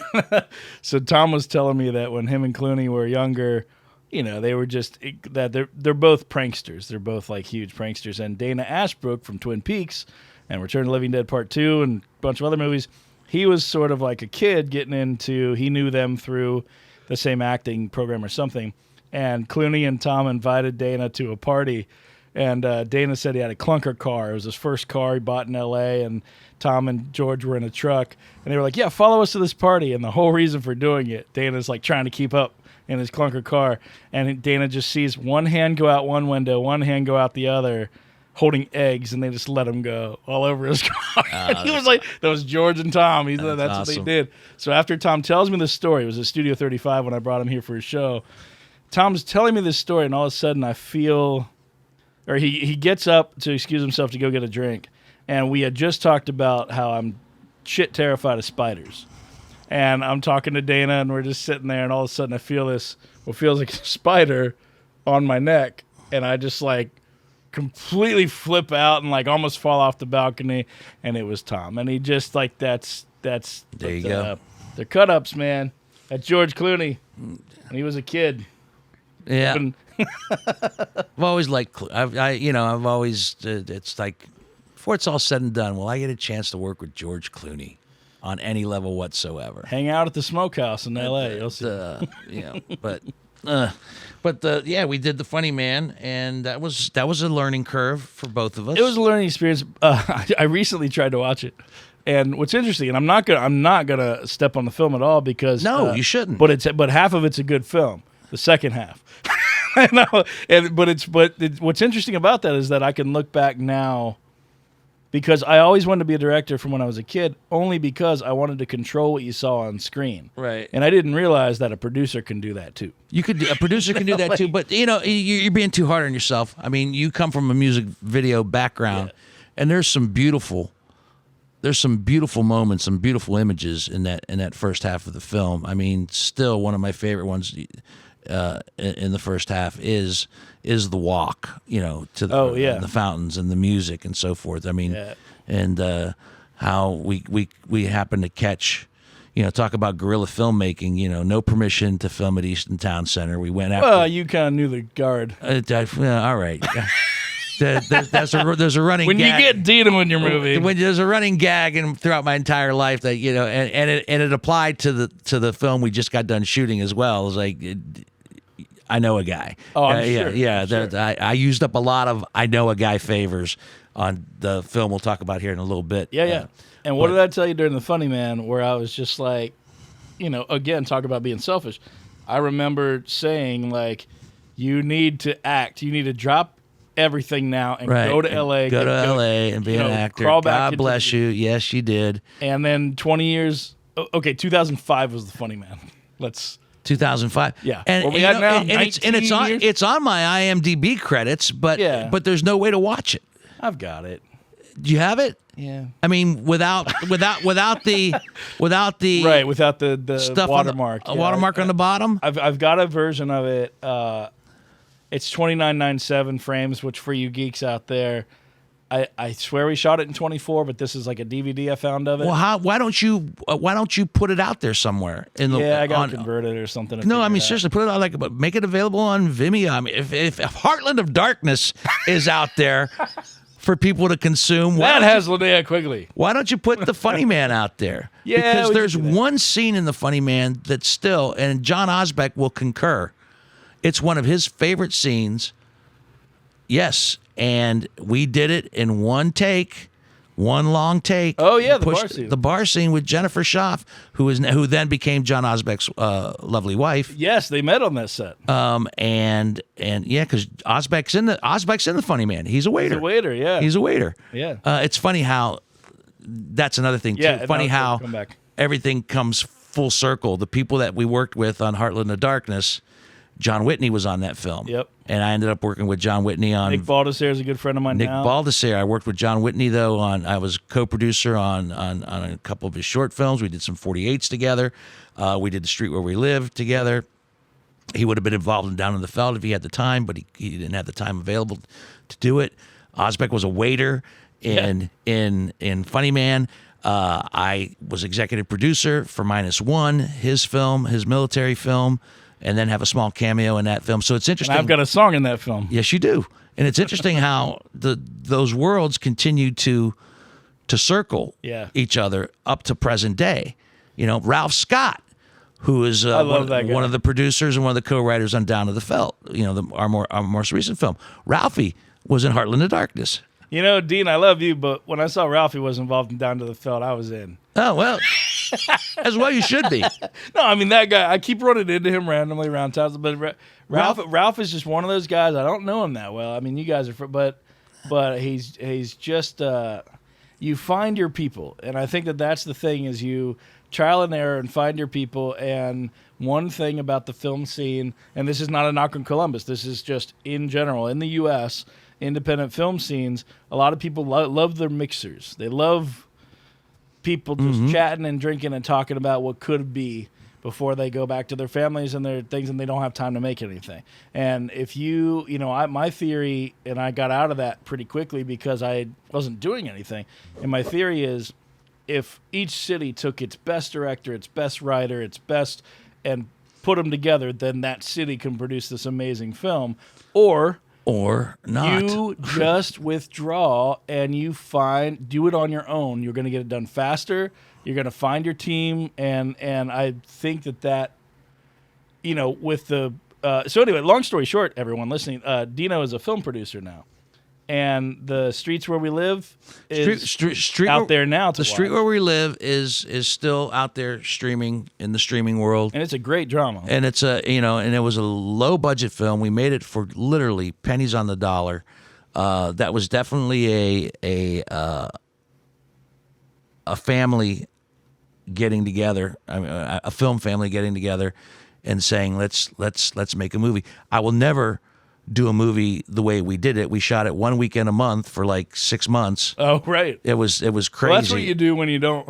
So Tom was telling me that when him and Clooney were younger, they were just... that they're both pranksters. They're both, like, huge pranksters. And Dana Ashbrook from Twin Peaks and Return of the Living Dead Part 2 and a bunch of other movies, he was sort of like a kid getting into... He knew them through the same acting program or something. And Clooney and Tom invited Dana to a party. And Dana said he had a clunker car. It was his first car he bought in L.A., and Tom and George were in a truck. And they were like, yeah, follow us to this party. And the whole reason for doing it, Dana's like trying to keep up in his clunker car. And Dana just sees one hand go out one window, one hand go out the other, holding eggs, and they just let him go all over his car. He was like, that was George and Tom. That's awesome. What they did. So after Tom tells me this story, it was at Studio 35 when I brought him here for his show. Tom's telling me this story, and all of a sudden I feel... Or he gets up to excuse himself to go get a drink. And we had just talked about how I'm shit terrified of spiders. And I'm talking to Dana, and we're just sitting there, and all of a sudden I feel this, what feels like a spider on my neck. And I just, like, completely flip out and, like, almost fall off the balcony. And it was Tom. And he just, like, that's
There you go.
They're cut-ups, man. That's George Clooney. And he was a kid.
Yeah. I've always liked, I've always, it's like, before it's all said and done, will I get a chance to work with George Clooney on any level whatsoever?
Hang out at the smokehouse in L.A. You'll see.
Yeah, we did The Funny Man, and that was a learning curve for both of us.
It was a learning experience. I recently tried to watch it. And what's interesting, and I'm not gonna step on the film at all, because
no, you shouldn't.
But half of it's a good film. The second half. No, what's interesting about that is that I can look back now, because I always wanted to be a director from when I was a kid, only because I wanted to control what you saw on screen.
Right.
And I didn't realize that a producer can do that too.
A producer can do that too, but you're being too hard on yourself. I mean, you come from a music video background, and there's some beautiful moments, some beautiful images in that first half of the film. I mean, still one of my favorite ones in the first half is the walk, to the fountains and the music and so forth. I mean, and how we happen to catch, talk about guerrilla filmmaking. No permission to film at Easton Town Center. We went after.
Well, you kind of knew the guard.
All right. There's a running
when
gag.
You get Dino in your movie.
When there's a running gag and throughout my entire life that and it applied to the film we just got done shooting as well. It was like, I know a guy.
Oh, I'm sure.
Yeah.
Sure.
I used up a lot of I know a guy favors on the film we'll talk about here in a little bit.
Yeah. And what did I tell you during The Funny Man, where I was just like, again, talk about being selfish. I remember saying, like, you need to act. You need to drop everything now and go to L.A.
Go to L.A. and be an actor.
Crawl back.
God bless you. Yes, you did.
And then 20 years. Okay, 2005 was The Funny Man.
2005.
Yeah.
And, it's on my IMDb credits, but there's no way to watch it.
I've got it.
Do you have it?
Yeah.
I mean, without the
right, without the
stuff
watermark.
Watermark on the bottom.
I've got a version of it. It's 29.97 frames, which for you geeks out there, I swear we shot it in 24, but this is like a DVD I found of it.
Well, why don't you put it out there somewhere?
I got to convert it or something.
No, I mean seriously, put it out make it available on Vimeo. I mean, if Heartland of Darkness is out there, for people to consume.
That has Linnea Quigley.
Why don't you put the Funny Man out there?
Yeah,
because
we
there's
could do that.
one scene in the Funny Man that's still, and John Osbeck will concur, it's one of his favorite scenes. Yes, and we did it in one take. One long take.
Oh, yeah, the
Pushed
bar scene.
The bar scene with Jennifer Schaff, who then became John Osbeck's lovely wife.
Yes, they met on that set.
And yeah, because Osbeck's in the Funny Man. He's a waiter.
He's a waiter, yeah.
He's a waiter.
Yeah.
It's funny how that's another thing too.
Yeah,
Funny
no,
how
come back.
everything comes full circle. The people that we worked with on Heartland of Darkness, John Whitney was on that film.
Yep.
And I ended up working with John Whitney on
Nick Baldassare is a good friend of mine
Nick
now.
Baldassare. I worked with John Whitney though I was co-producer on a couple of his short films. We did some 48s together. We did The Street Where We Live together. He would have been involved in Down in the Veld if he had the time, but he didn't have the time available to do it. Osbeck was a waiter in Funny Man. I was executive producer for -1, his film, his military film, and then have a small cameo in that film. So it's interesting.
And I've got a song in that film.
Yes, you do. And it's interesting how those worlds continue to circle each other up to present day. You know, Ralph Scott, who is one of the producers and one of the co-writers on Down to the Veld, you know, our most recent film. Ralphie was in Heartland of Darkness.
You know, Dean, I love you, but when I saw Ralphie was involved in Down to the Veld, I was in.
Oh, well, as well you should be.
No, I mean, that guy, I keep running into him randomly around town, but Ralph is just one of those guys. I don't know him that well. I mean, you guys are, but he's just, you find your people. And I think that's the thing is you trial and error and find your people. And one thing about the film scene, and this is not a knock on Columbus, this is just in general, in the U.S., independent film scenes, a lot of people love their mixers. They love people just chatting and drinking and talking about what could be before they go back to their families and their things, and they don't have time to make anything. And if my theory, and I got out of that pretty quickly because I wasn't doing anything, and my theory is if each city took its best director, its best writer, its best, and put them together, then that city can produce this amazing film. Or
not.
You just withdraw and do it on your own. You're going to get it done faster. You're going to find your team. And I think that, with the, so anyway, long story short, everyone listening, Dino is a film producer now. And the Streets Where We Live is
street
out there now to
The Street Where We Live is still out there streaming in the streaming world.
And it's a great drama.
And it's and it was a low budget film. We made it for literally pennies on the dollar. That was definitely a family getting together. I mean, a film family getting together and saying, let's make a movie. I will never do a movie the way we did it. We shot it 1 weekend a month for like 6 months.
Oh, right.
It was crazy.
Well, that's what you do when you don't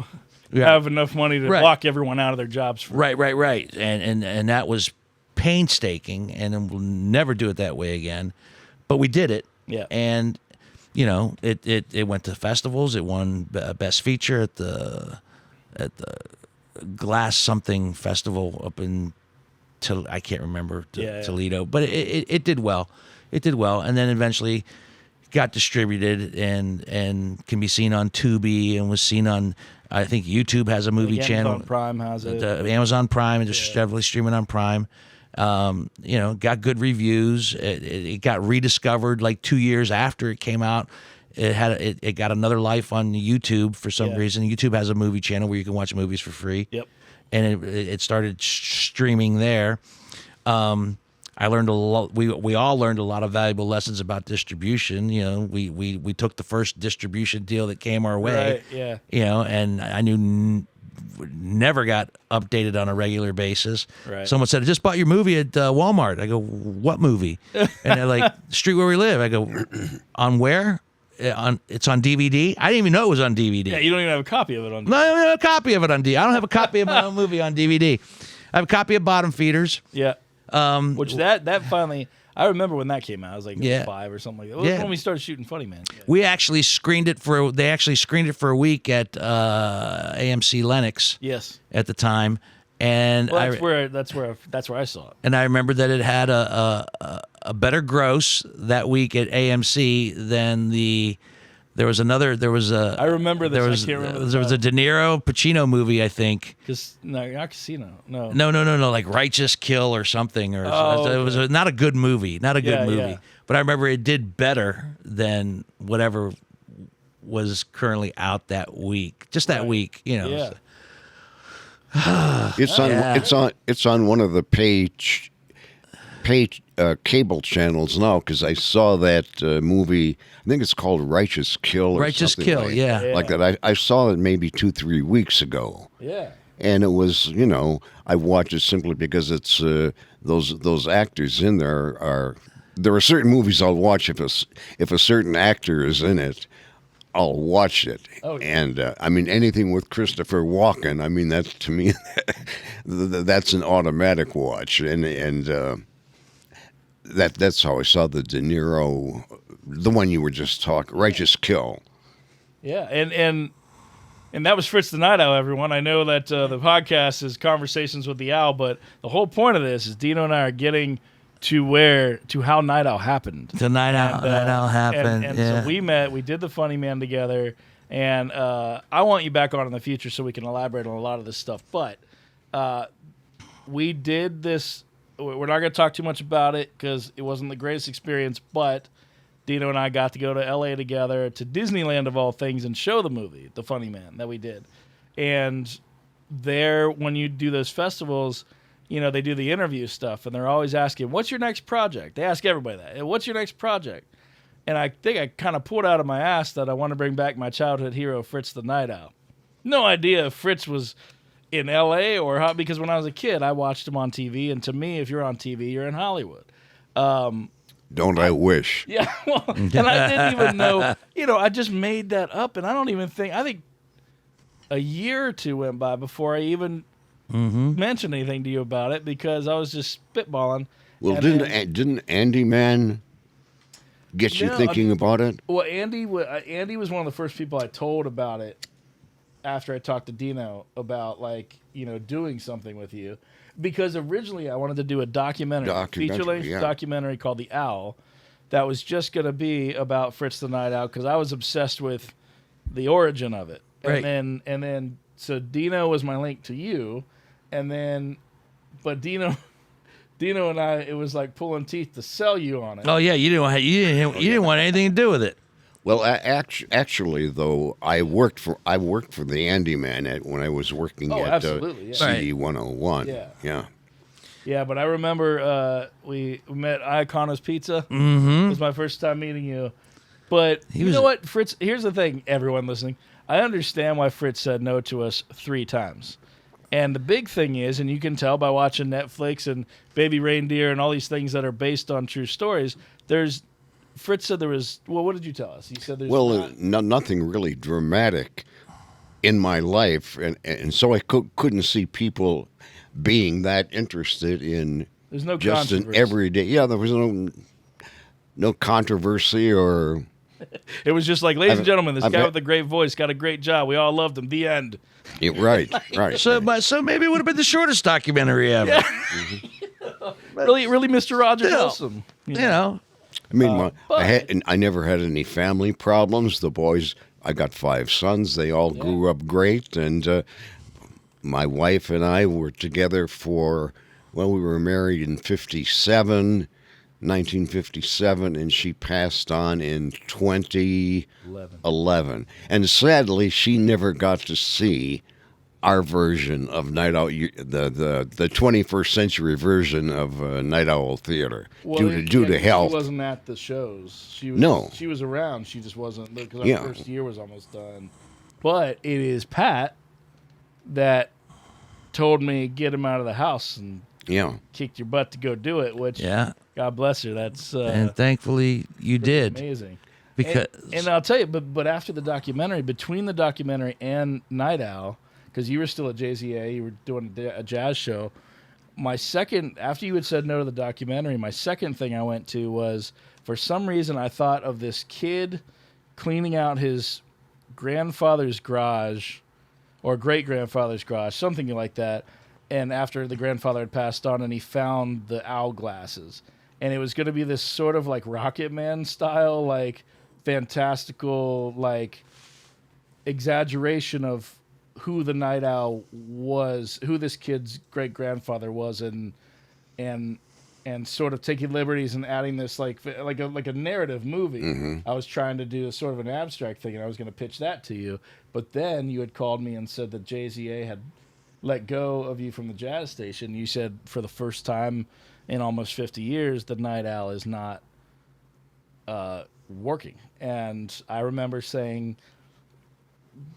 have enough money to lock everyone out of their jobs.
Right. And that was painstaking, and we'll never do it that way again. But we did it.
Yeah.
And it went to festivals. It won Best Feature at the Glass something festival up in I can't remember Toledo, but it did well. It did well, and then eventually got distributed and can be seen on Tubi and was seen on. I think YouTube has a movie channel.
Amazon Prime has it.
Amazon Prime and just heavily streaming on Prime. Got good reviews. It got rediscovered like 2 years after it came out. It got another life on YouTube for some reason. YouTube has a movie channel where you can watch movies for free.
Yep.
And it started streaming there. I learned a lot. We all learned a lot of valuable lessons about distribution. We took the first distribution deal that came our way.
Right, yeah.
And I knew never got updated on a regular basis.
Right.
Someone said, "I just bought your movie at Walmart." I go, "What movie?" And they're like, "Street Where We Live." I go, "On where?" It's on DVD. I didn't even know it was on DVD.
Yeah, you don't even have a copy of it on DVD.
No, I don't have a copy of it on DVD. I don't have a copy of my own movie on DVD. I have a copy of Bottom Feeders.
Yeah. Which that finally, I remember when that came out. I was like 5 or something like that. It was when we started shooting Funny Man. Yeah.
They actually screened it for a week at AMC Lenox.
Yes.
At the time. And
that's where I saw it.
And I remember that it had a better gross that week at AMC than the There was another. There was a.
I remember this.
There was,
I can't remember.
there was a De Niro Pacino movie, I think.
No, not Casino. No.
No. Like Righteous Kill or something. Or it was not a good movie. Not a good movie.
Yeah.
But I remember it did better than whatever was currently out that week. Just that week, you know.
Yeah.
It's on one of the cable channels now, because I saw that movie. I think it's called Righteous Kill. Or
Righteous
something
Kill,
like that. I saw it maybe 2-3 weeks ago.
Yeah.
And it was, I watched it simply because it's those actors in there are. There are certain movies I'll watch if a certain actor is in it. I'll watch it.
Oh, yeah.
And I mean, anything with Christopher Walken, I mean, that's, to me, that's an automatic watch. And that's how I saw the De Niro, the one you were just talking, Righteous Kill.
Yeah, and that was Fritz the Nite Owl, everyone. I know that the podcast is Conversations with the Owl, but the whole point of this is Dino and I are getting to how Nite Owl happened.
The Nite Owl happened.
And
yeah.
so we met, we did the Funny Man together, and I want you back on in the future so we can elaborate on a lot of this stuff. But we did this. We're not going to talk too much about it because it wasn't the greatest experience, but Dino and I got to go to L.A. together to Disneyland, of all things, and show the movie, The Funny Man, that we did. And there, when you do those festivals, they do the interview stuff, and they're always asking, what's your next project? They ask everybody that. What's your next project? And I think I kind of pulled out of my ass that I want to bring back my childhood hero, Fritz the Nite Owl. No idea if Fritz was in L.A. or how, because when I was a kid, I watched him on TV, and to me, if you're on TV, you're in Hollywood.
Don't I wish?
Yeah, well, and I didn't even know, I just made that up, and I think a year or two went by before I even mention anything to you about it, because I was just spitballing.
Well, didn't Andy Man get you thinking about it?
Well, Andy was one of the first people I told about it after I talked to Dino about doing something with you, because originally I wanted to do a feature-length documentary called The Owl that was just going to be about Fritz the Nite Owl, because I was obsessed with the origin of it.
Right.
And then so Dino was my link to you. And then, but Dino and I, it was like pulling teeth to sell you on it.
Oh yeah, you didn't want anything to do with it.
Well, actually, though, I worked for the Andy Man when I was working at CE 101.
Yeah. But I remember we met Icono's Pizza. It was my first time meeting you. But you know what, Fritz? Here's the thing, everyone listening. I understand why Fritz said no to us 3 times. And the big thing is, and you can tell by watching Netflix and Baby Reindeer and all these things that are based on true stories, Fritz said there was, well, what did you tell us? He said there's
nothing really dramatic in my life, and so I couldn't see people being that interested in
there's no
just an
controversy.
Everyday. Yeah, there was no controversy or.
It was just like, ladies and gentlemen, this guy with the great voice got a great job. We all loved him. The end.
Yeah, right.
So maybe it would have been the shortest documentary ever.
Yeah. really, Mr. Roger Wilson.
I
mean, I never had any family problems. The boys, I got 5 sons. They all grew up great, and my wife and I were together we were married in 1957, and she passed on in 2011. And sadly, she never got to see our version of Nite Owl, the 21st century version of Nite Owl Theatre, due to health.
She wasn't at the shows. She was around. She just wasn't, because our first year was almost done. But it is Pat that told me, get him out of the house, and kicked your butt to go do it, which, God bless her, that's...
and thankfully you did.
Amazing.
Because
and I'll tell you, but after the documentary, between the documentary and Nite Owl, because you were still at JZA, you were doing a jazz show, after you had said no to the documentary, my second thing I went to was, for some reason, I thought of this kid cleaning out his grandfather's garage, or great-grandfather's garage, something like that, and after the grandfather had passed on, and he found the owl glasses. And it was going to be this sort of like Rocket Man style, like fantastical, like, exaggeration of who the Nite Owl was, who this kid's great grandfather was, and sort of taking liberties and adding this like a narrative movie. I was trying to do a sort of an abstract thing, and I was going to pitch that to you, but then you had called me and said that JZA had let go of you from the jazz station. You said for the first time in almost 50 years, the Nite Owl is not working. And I remember saying,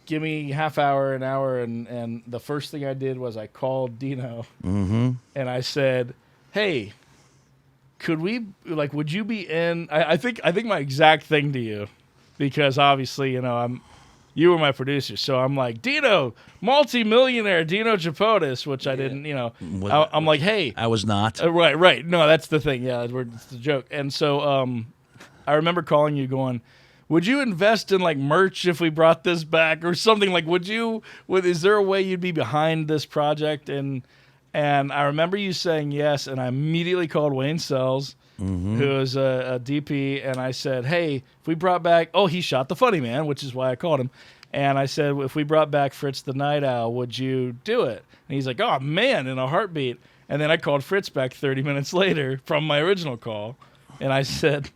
give me half hour, an hour, and the first thing I did was I called Dino, and I said, hey, could we, like, would you be in, I think my exact thing to you, because obviously, you were my producer, so I'm like, Dino, multi-millionaire Dino Chapotis, which I didn't, I'm like, hey.
I was not.
Right. No, that's the thing. Yeah, it's the joke. And so I remember calling you going, would you invest in, like, merch if we brought this back or something? Like, is there a way you'd be behind this project? And I remember you saying yes, and I immediately called Wayne Sells, who is a DP, and I said, hey, if we brought back, he shot The Funny Man, which is why I called him, and I said, if we brought back Fritz the Nite Owl, would you do it? And he's like, oh, man, in a heartbeat. And then I called Fritz back 30 minutes later from my original call, and I said,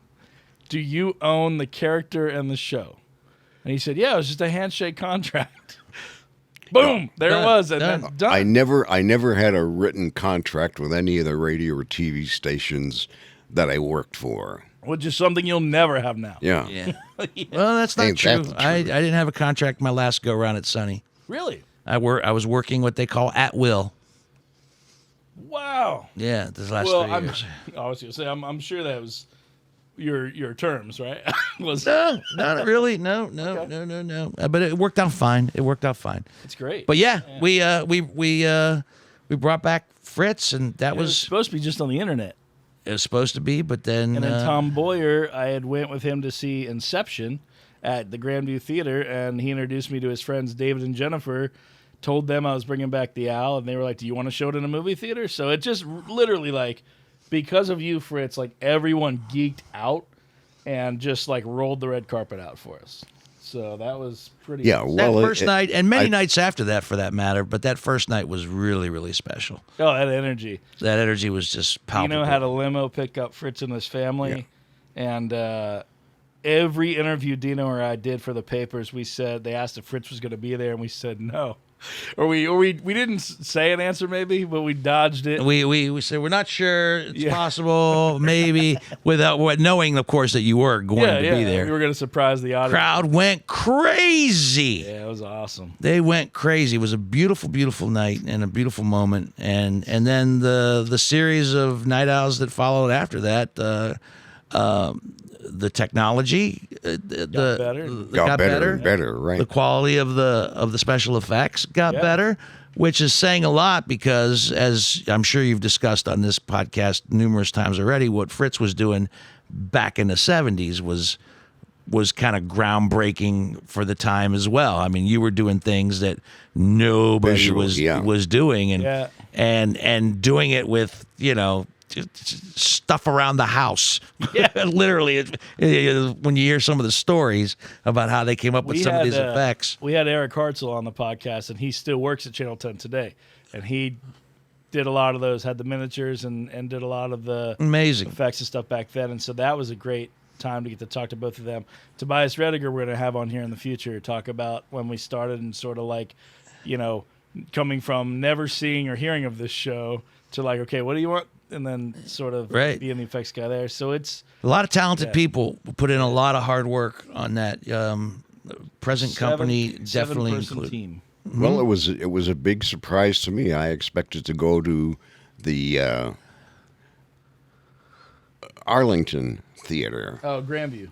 do you own the character and the show? And he said, yeah, it was just a handshake contract. Boom! There it was, and then done.
I never had a written contract with any of the radio or TV stations that I worked for.
Which is something you'll never have now.
Yeah.
Well, that's not true.
That's
I didn't have a contract my last go around at Sunny.
Really?
I was working what they call at will.
Wow.
Yeah, this last 3 years.
I was going to say, I'm sure that was your terms, right?
No, not really. No. But it worked out fine.
It's great.
But yeah. we brought back Fritz, and that was
supposed to be just on the internet.
It was supposed to be, but then
and then Tom Boyer, I had went with him to see Inception at the Grandview Theater, and he introduced me to his friends David and Jennifer. Told them I was bringing back the Owl, and they were like, "Do you want to show it in a movie theater?" So it just literally like. Because of you, Fritz, like everyone geeked out and just like rolled the red carpet out for us. So that was pretty.
Yeah,
awesome.
That first night, and many nights after that, for that matter. But that first night was really, really special.
Oh, that energy!
That energy was just palpable.
Dino had a limo pick up Fritz and his family, and every interview Dino or I did for the papers, they asked if Fritz was going to be there, and we said no. Or we didn't say an answer maybe, but we dodged it.
We said we're not sure. It's possible, maybe, without knowing, of course, that you were going to be there.
We were going to surprise the audience.
Crowd went crazy.
Yeah, it was awesome.
They went crazy. It was a beautiful, beautiful night and a beautiful moment. And then the series of night owls that followed after that. The technology
got
better, right?
The quality of the special effects got better, which is saying a lot because, as I'm sure you've discussed on this podcast numerous times already, what Fritz was doing back in the 70s was kind of groundbreaking for the time as well. I mean, you were doing things that nobody was doing, and doing it with stuff around the house. Yeah, literally. When you hear some of the stories about how they came up with some of these effects.
We had Eric Hartzell on the podcast, and he still works at Channel 10 today, and he did a lot of those, had the miniatures and did a lot of the
amazing
effects and stuff back then, and so that was a great time to get to talk to both of them. Tobias Rediger we're going to have on here in the future, talk about when we started and sort of like, coming from never seeing or hearing of this show to like, okay, what do you want? And then sort of being the effects guy there. So it's
a lot of talented people put in a lot of hard work on that. Present company definitely included.
Team.
Well, it was a big surprise to me. I expected to go to the Arlington Theater.
Oh, Grandview.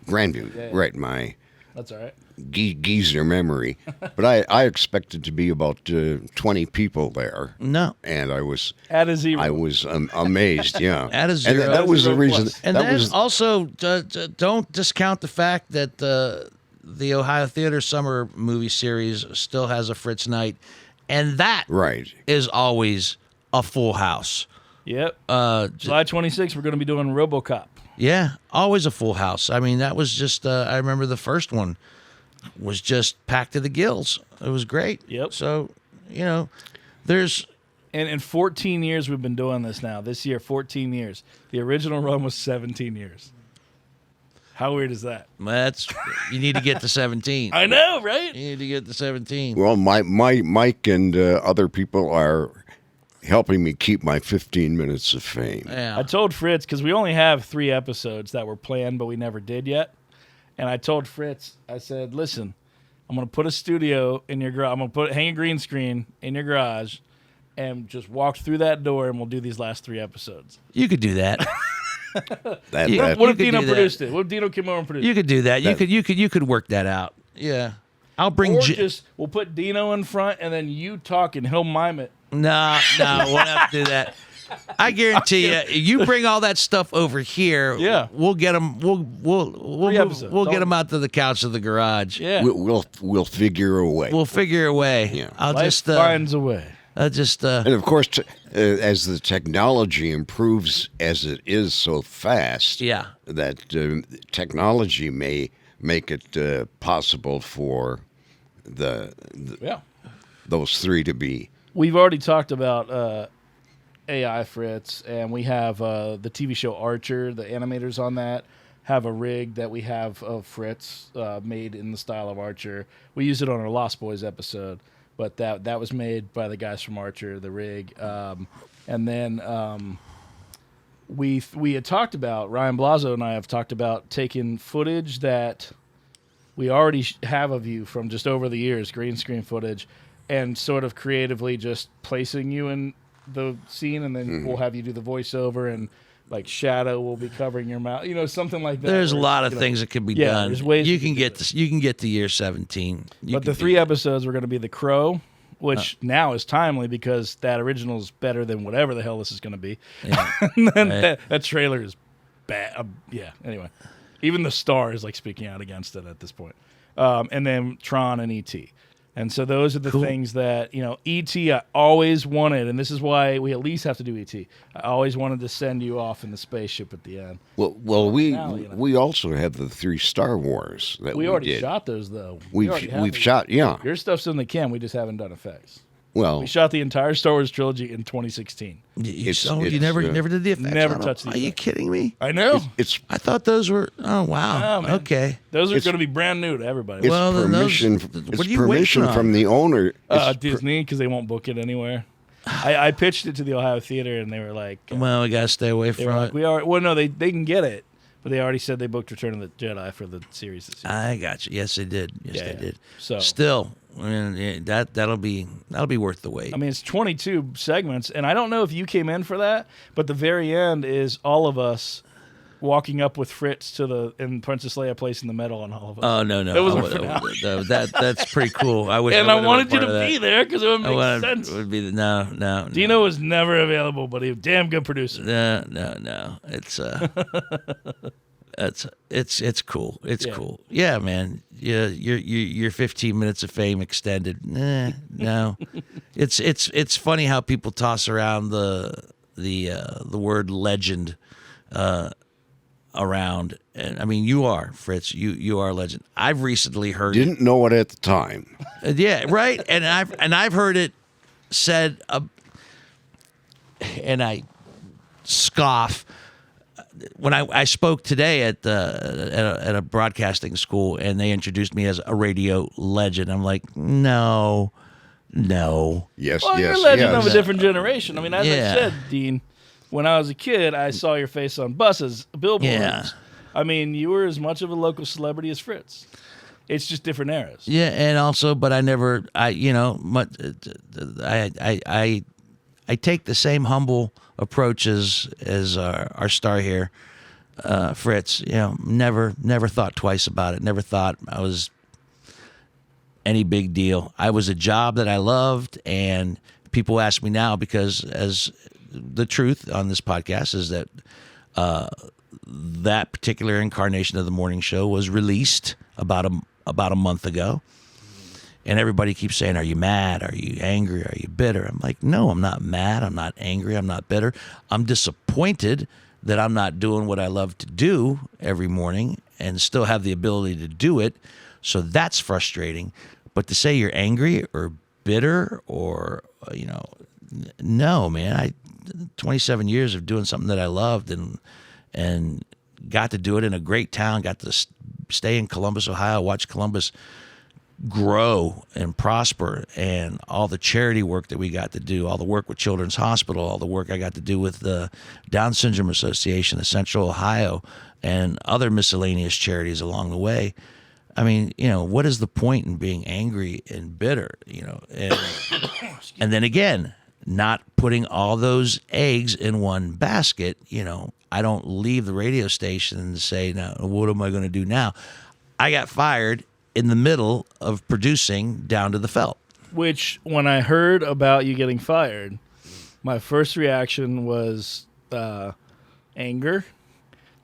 Yeah. Right.
That's all right.
Geezer memory, but I expected to be about 20 people there.
No,
and I was
at a zero.
I was amazed. Yeah,
at a zero.
And that was the reason.
And that was also don't discount the fact that the Ohio Theater Summer Movie Series still has a Fritz night, and that is always a full house.
Yep. July 26th, we're going to be doing RoboCop.
Yeah, always a full house. I mean, that was just, I remember the first one was just packed to the gills. It was great.
Yep.
So, you know, there's...
And in 14 years we've been doing this now. This year, 14 years. The original run was 17 years. How weird is that?
You need to get to 17.
I know, right?
You need to get to 17.
Well, Mike and other people are helping me keep my 15 minutes of fame.
Yeah.
I told Fritz, because we only have 3 episodes that were planned, but we never did yet. And I told Fritz, I said, listen, I'm going to put a studio in your garage. I'm going to hang a green screen in your garage and just walk through that door, and we'll do these last 3 episodes.
You could do that.
What if Dino produced it? What if Dino came over and produced it?
You could do that. You could work that out. Yeah. I'll bring
we'll put Dino in front, and then you talk, and he'll mime it.
No, we'll have to do that. I guarantee you bring all that stuff over here.
Yeah.
We'll get them. We'll get them out to the couch of the garage.
Yeah.
We'll figure a way.
We'll figure a way.
Yeah.
Life finds a way.
And of course, as the technology improves, as it is so fast,
yeah,
that technology may make it possible for those 3 to be.
We've already talked about AI Fritz, and we have the TV show Archer. The animators on that have a rig that we have of Fritz made in the style of Archer. We used it on our Lost Boys episode. But that was made by the guys from Archer, the rig. And then we had talked about, Ryan Blasio and I have talked about taking footage that we already have of you from just over the years, green screen footage, and sort of creatively just placing you in the scene, and then we'll have you do the voiceover, and like shadow will be covering your mouth, something like that.
There's a lot of things that can be done.
There's ways
you can get to year 17.
But the 3 episodes were going to be The Crow, which now is timely because that original is better than whatever the hell this is going to be. Yeah. And then that trailer is bad. Anyway. Even the star is like speaking out against it at this point. And then Tron and E.T. And so those are the things that, E.T. I always wanted, and this is why we at least have to do E.T. I always wanted to send you off in the spaceship at the end.
Well, we also have the 3 Star Wars that we
already
did.
Shot those, though.
We've shot, yeah.
Your stuff's in the can. We just haven't done effects.
Well,
we shot the entire Star Wars trilogy in 2016.
You never did the effects?
Never touched the effects.
Are you kidding me?
I know.
I thought those were. Oh wow.
No,
okay.
Those are going to be brand new to everybody.
It's permission. It's permission from the owner.
Disney, because they won't book it anywhere. I pitched it to the Ohio Theater, and they were like,
"Well, we got to stay away from it."
No, they can get it, but they already said they booked Return of the Jedi for the series this year.
I got you. Yes, they did. Yes, they did.
So
still. I mean, that'll be worth the wait.
I mean, it's 22 segments, and I don't know if you came in for that, but the very end is all of us walking up with Fritz and Princess Leia placing the medal on all of us.
Oh no!
That was
that's pretty cool. I wish.
And I wanted you to be there because it would make sense.
It would be no.
Dino was never available, but he was a damn good producer.
No. It's cool. It's cool. Yeah, man. Yeah, your 15 minutes of fame extended. No. It's funny how people toss around the word legend around. And I mean, you are, Fritz. You are a legend. I've recently heard.
Didn't know it at the time.
Yeah, right. And I've heard it said, and I scoff. When I spoke today at a broadcasting school, and they introduced me as a radio legend, I'm like, no.
Yes,
well, you're a legend of a different generation. I mean, as I said, Dean, when I was a kid, I saw your face on buses, billboards.
Yeah.
I mean, you were as much of a local celebrity as Fritz. It's just different eras.
Yeah, and also, but I take the same humble approach as our star here, Fritz. Never thought twice about it. Never thought I was any big deal. I was a job that I loved, and people ask me now because, as the truth on this podcast is that that particular incarnation of the morning show was released about a month ago. And everybody keeps saying, are you mad? Are you angry? Are you bitter? I'm like, no, I'm not mad. I'm not angry. I'm not bitter. I'm disappointed that I'm not doing what I love to do every morning and still have the ability to do it. So that's frustrating. But to say you're angry or bitter or, no, man. 27 years of doing something that I loved and got to do it in a great town, got to stay in Columbus, Ohio, watch Columbus grow and prosper, and all the charity work that we got to do, all the work with Children's Hospital, all the work I got to do with the Down Syndrome Association of Central Ohio, and other miscellaneous charities along the way. I mean, what is the point in being angry and bitter, and then again, not putting all those eggs in one basket. I don't leave the radio station and say, now, what am I going to do now? I got fired in the middle of producing Down to the Felt.
Which, when I heard about you getting fired, my first reaction was anger,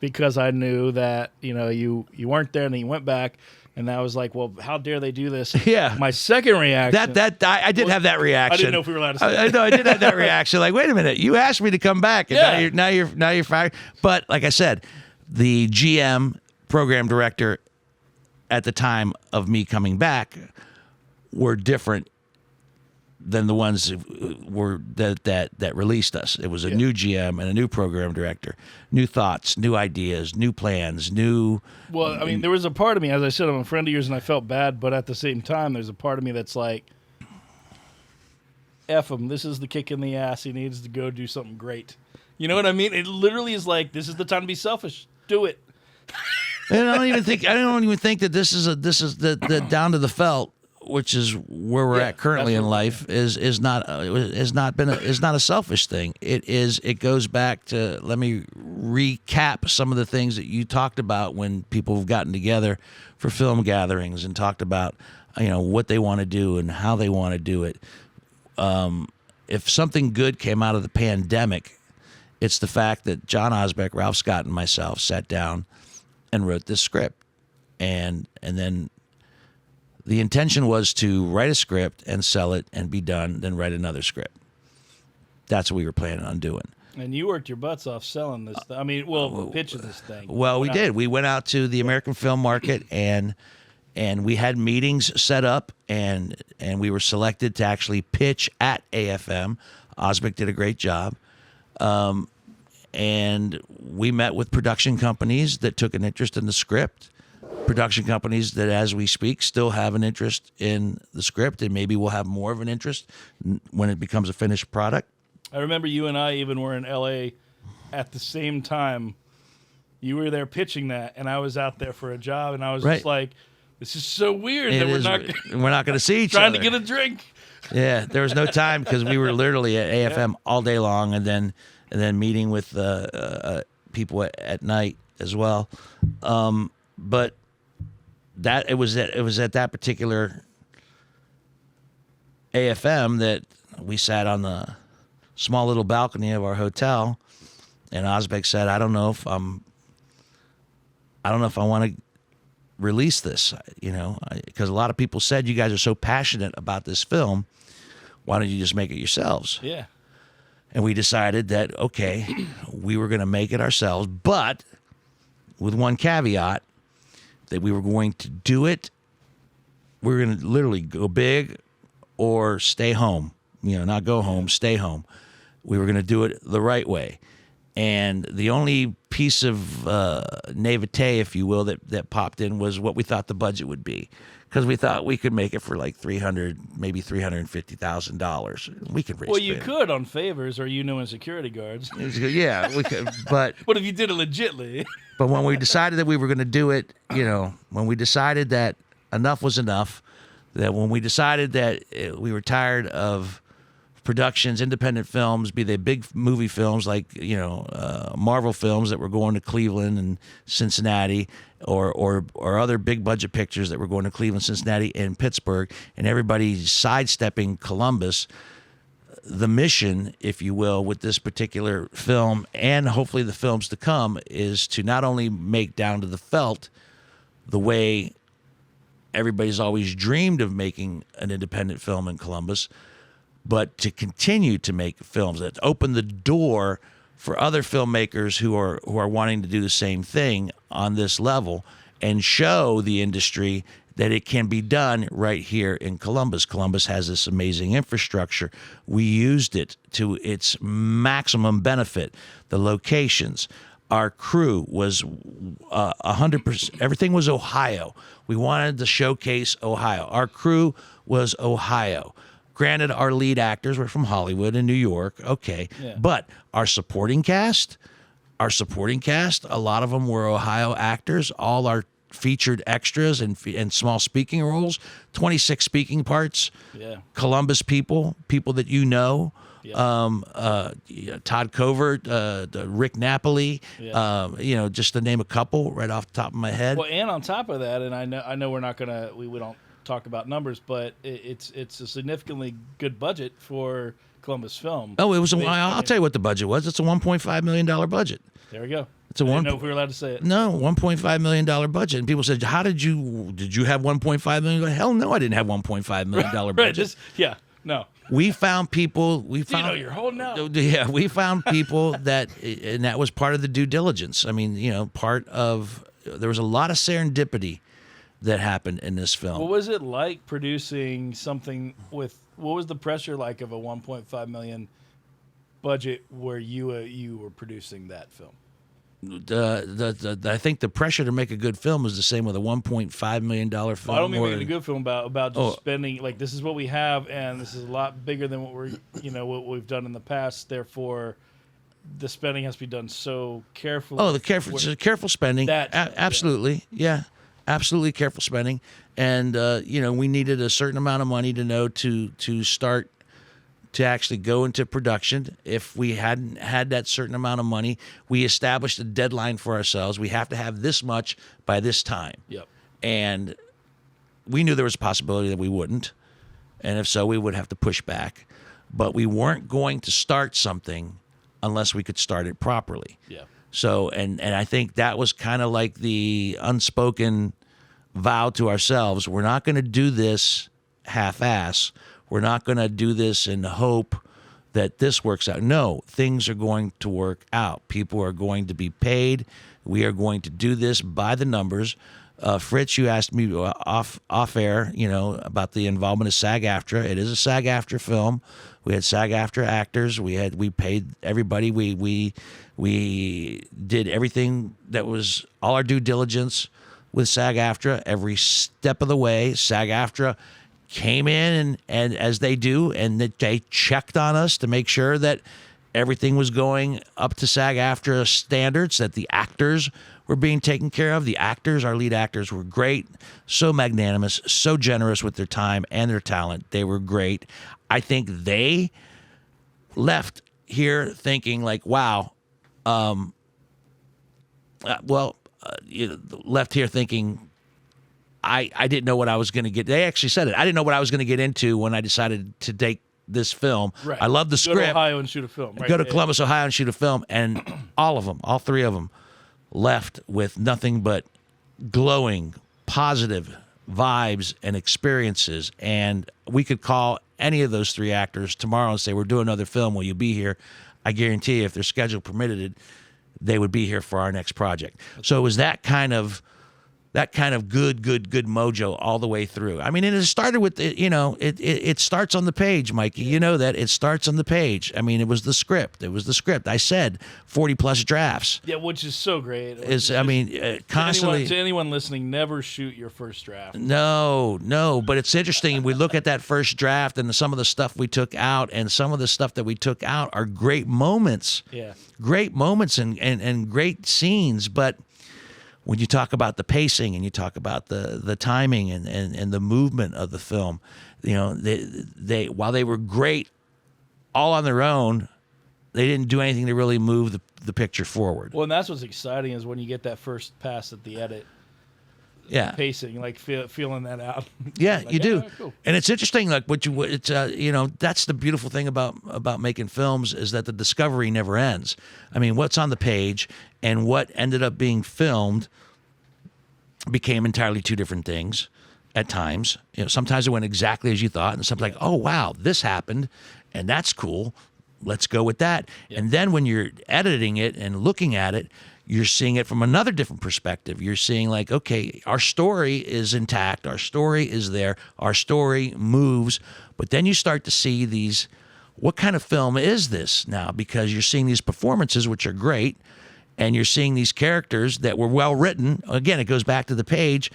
because I knew that you weren't there, and then you went back, and I was like, well, how dare they do this?
Yeah.
My second reaction.
I did have that reaction.
I didn't know if we were allowed to say that.
I did have that reaction. Like, wait a minute, you asked me to come back, and now you're fired. But like I said, the GM, program director, at the time of me coming back, were different than the ones that released us. It was a new GM and a new program director, new thoughts, new ideas, new plans, new.
Well, I mean, there was a part of me, as I said, I'm a friend of yours, and I felt bad, but at the same time, there's a part of me that's like, F him. This is the kick in the ass. He needs to go do something great. You know what I mean? It literally is like, this is the time to be selfish. Do it.
And I don't even think that this is the Down to the Felt, which is where we're at currently in life, is not a selfish thing. It goes back to, let me recap some of the things that you talked about when people have gotten together for film gatherings and talked about what they want to do and how they want to do it. If something good came out of the pandemic, it's the fact that John Osbeck, Ralph Scott, and myself sat down and wrote this script, and then the intention was to write a script and sell it and be done, then write another script. That's what we were planning on doing.
And you worked your butts off selling this. Pitching this thing.
Well, we did. We went out to the American film market and we had meetings set up, and we were selected to actually pitch at AFM. Osbeck did a great job. And we met with production companies that took an interest in the script, production companies that, as we speak, still have an interest in the script, and maybe will have more of an interest when it becomes a finished product.
I remember you and I even were in L.A. at the same time. You were there pitching that, and I was out there for a job, and I was just like, this is so weird that
we're not going to see each other.
Trying to get a drink.
Yeah, there was no time because we were literally at AFM all day long, and then meeting with people at night as well. But that it was at that particular AFM that we sat on the small little balcony of our hotel, and Osbeck said, I don't know if I want to release this, because a lot of people said, you guys are so passionate about this film, why don't you just make it yourselves?
Yeah.
And we decided that, okay, we were going to make it ourselves, but with one caveat, that we were going to do it. We were going to literally go big or stay home, not go home, stay home. We were going to do it the right way. And the only piece of naivete, if you will, that popped in was what we thought the budget would be. Because we thought we could make it for like $300,000, maybe $350,000. We could raise.
Well, you could on favors, or and security guards.
Yeah, we could. But
what if you did it legitly?
But when we decided that we were going to do it, when we decided that enough was enough, that when we decided that we were tired of productions, independent films, be they big movie films like Marvel films that were going to Cleveland and Cincinnati, or other big budget pictures that were going to Cleveland, Cincinnati, and Pittsburgh, and everybody sidestepping Columbus. The mission, if you will, with this particular film, and hopefully the films to come, is to not only make Down to the Felt the way everybody's always dreamed of making an independent film in Columbus, but to continue to make films that open the door for other filmmakers who are wanting to do the same thing on this level and show the industry that it can be done right here in Columbus. Columbus has this amazing infrastructure. We used it to its maximum benefit. The locations, our crew was 100%. Everything was Ohio. We wanted to showcase Ohio. Our crew was Ohio. Granted, our lead actors were from Hollywood and New York. Okay.
Yeah.
But our supporting cast, a lot of them were Ohio actors. All our featured extras and small speaking roles, 26 speaking parts.
Yeah.
Columbus people that you know.
Yeah.
Todd Covert, Rick Napoli,
Yeah.
just to name a couple right off the top of my head.
Well, and on top of that, and I know we're not gonna we don't talk about numbers, but it's a significantly good budget for Columbus Film.
Oh, it was. I'll tell you what the budget was. It's a $1.5 million budget.
There we go.
It's a
I didn't know if we were allowed to say it.
No, $1.5 million budget. And people said, "How did you have $1.5 million?" Hell no, I didn't have $1.5 million budget.
Right, no.
We found people. We found.
You're holding out.
Yeah, we found people and that was part of the due diligence. I mean, there was a lot of serendipity that happened in this film.
What was it like producing something with? What was the pressure like of a 1.5 million budget where you were producing that film?
I think the pressure to make a good film is the same with a $1.5 million film.
Well, I don't mean making a good film about just spending, like, this is what we have and this is a lot bigger than what we've done in the past. Therefore, the spending has to be done so carefully.
Oh, careful spending. Absolutely, yeah, absolutely careful spending. And we needed a certain amount of money to know to start to actually go into production. If we hadn't had that certain amount of money, we established a deadline for ourselves. We have to have this much by this time.
Yep.
And we knew there was a possibility that we wouldn't. And if so, we would have to push back. But we weren't going to start something unless we could start it properly.
Yeah.
So, and I think that was kind of like the unspoken vow to ourselves. We're not going to do this half-ass. We're not going to do this in the hope that this works out. No, things are going to work out. People are going to be paid. We are going to do this by the numbers. Fritz, you asked me off air, about the involvement of SAG-AFTRA. It is a SAG-AFTRA film. We had SAG-AFTRA actors. We paid everybody. We did everything that was all our due diligence with SAG-AFTRA every step of the way. SAG-AFTRA came in and as they do, and that they checked on us to make sure that everything was going up to SAG-AFTRA standards, that the actors were being taken care of. The actors, our lead actors, were great, so magnanimous, so generous with their time and their talent. They were great. I think they left here thinking like, wow, left here thinking, I didn't know what I was going to get. They actually said it. I didn't know what I was going to get into when I decided to take this film.
Right.
I love the script.
Go to Ohio and shoot a film. Right.
Go to Columbus, Ohio and shoot a film. And all of them, all three of them, left with nothing but glowing, positive vibes and experiences. And we could call any of those three actors tomorrow and say, we're doing another film. Will you be here? I guarantee you, if their schedule permitted it, they would be here for our next project. So it was that kind of good mojo all the way through. I mean, and it started with, it starts on the page, Mikey. You know that it starts on the page. I mean, it was the script. I said 40 plus drafts.
Yeah, which is so great.
Constantly.
To anyone listening, never shoot your first draft.
No. But it's interesting. We look at that first draft and some of the stuff we took out, and some of the stuff that we took out are great moments.
Yeah. Great
moments and great scenes, but when you talk about the pacing and you talk about the timing and the movement of the film, they while they were great all on their own, they didn't do anything to really move the picture forward.
Well, and that's what's exciting is when you get that first pass at the edit.
Yeah,
pacing, like feeling that out.
Yeah,
like,
you do,
cool.
And it's interesting. Like that's the beautiful thing about making films is that the discovery never ends. I mean, what's on the page and what ended up being filmed became entirely two different things. At times, sometimes it went exactly as you thought, and sometimes like, oh wow, this happened, and that's cool. let's go with that. Yep. And then when you're editing it and looking at it, you're seeing it from another different perspective. You're seeing like, okay, our story is intact. Our story is there. Our story moves. But then you start to see these, what kind of film is this now? Because you're seeing these performances, which are great, and you're seeing these characters that were well written. Again, it goes back to the page.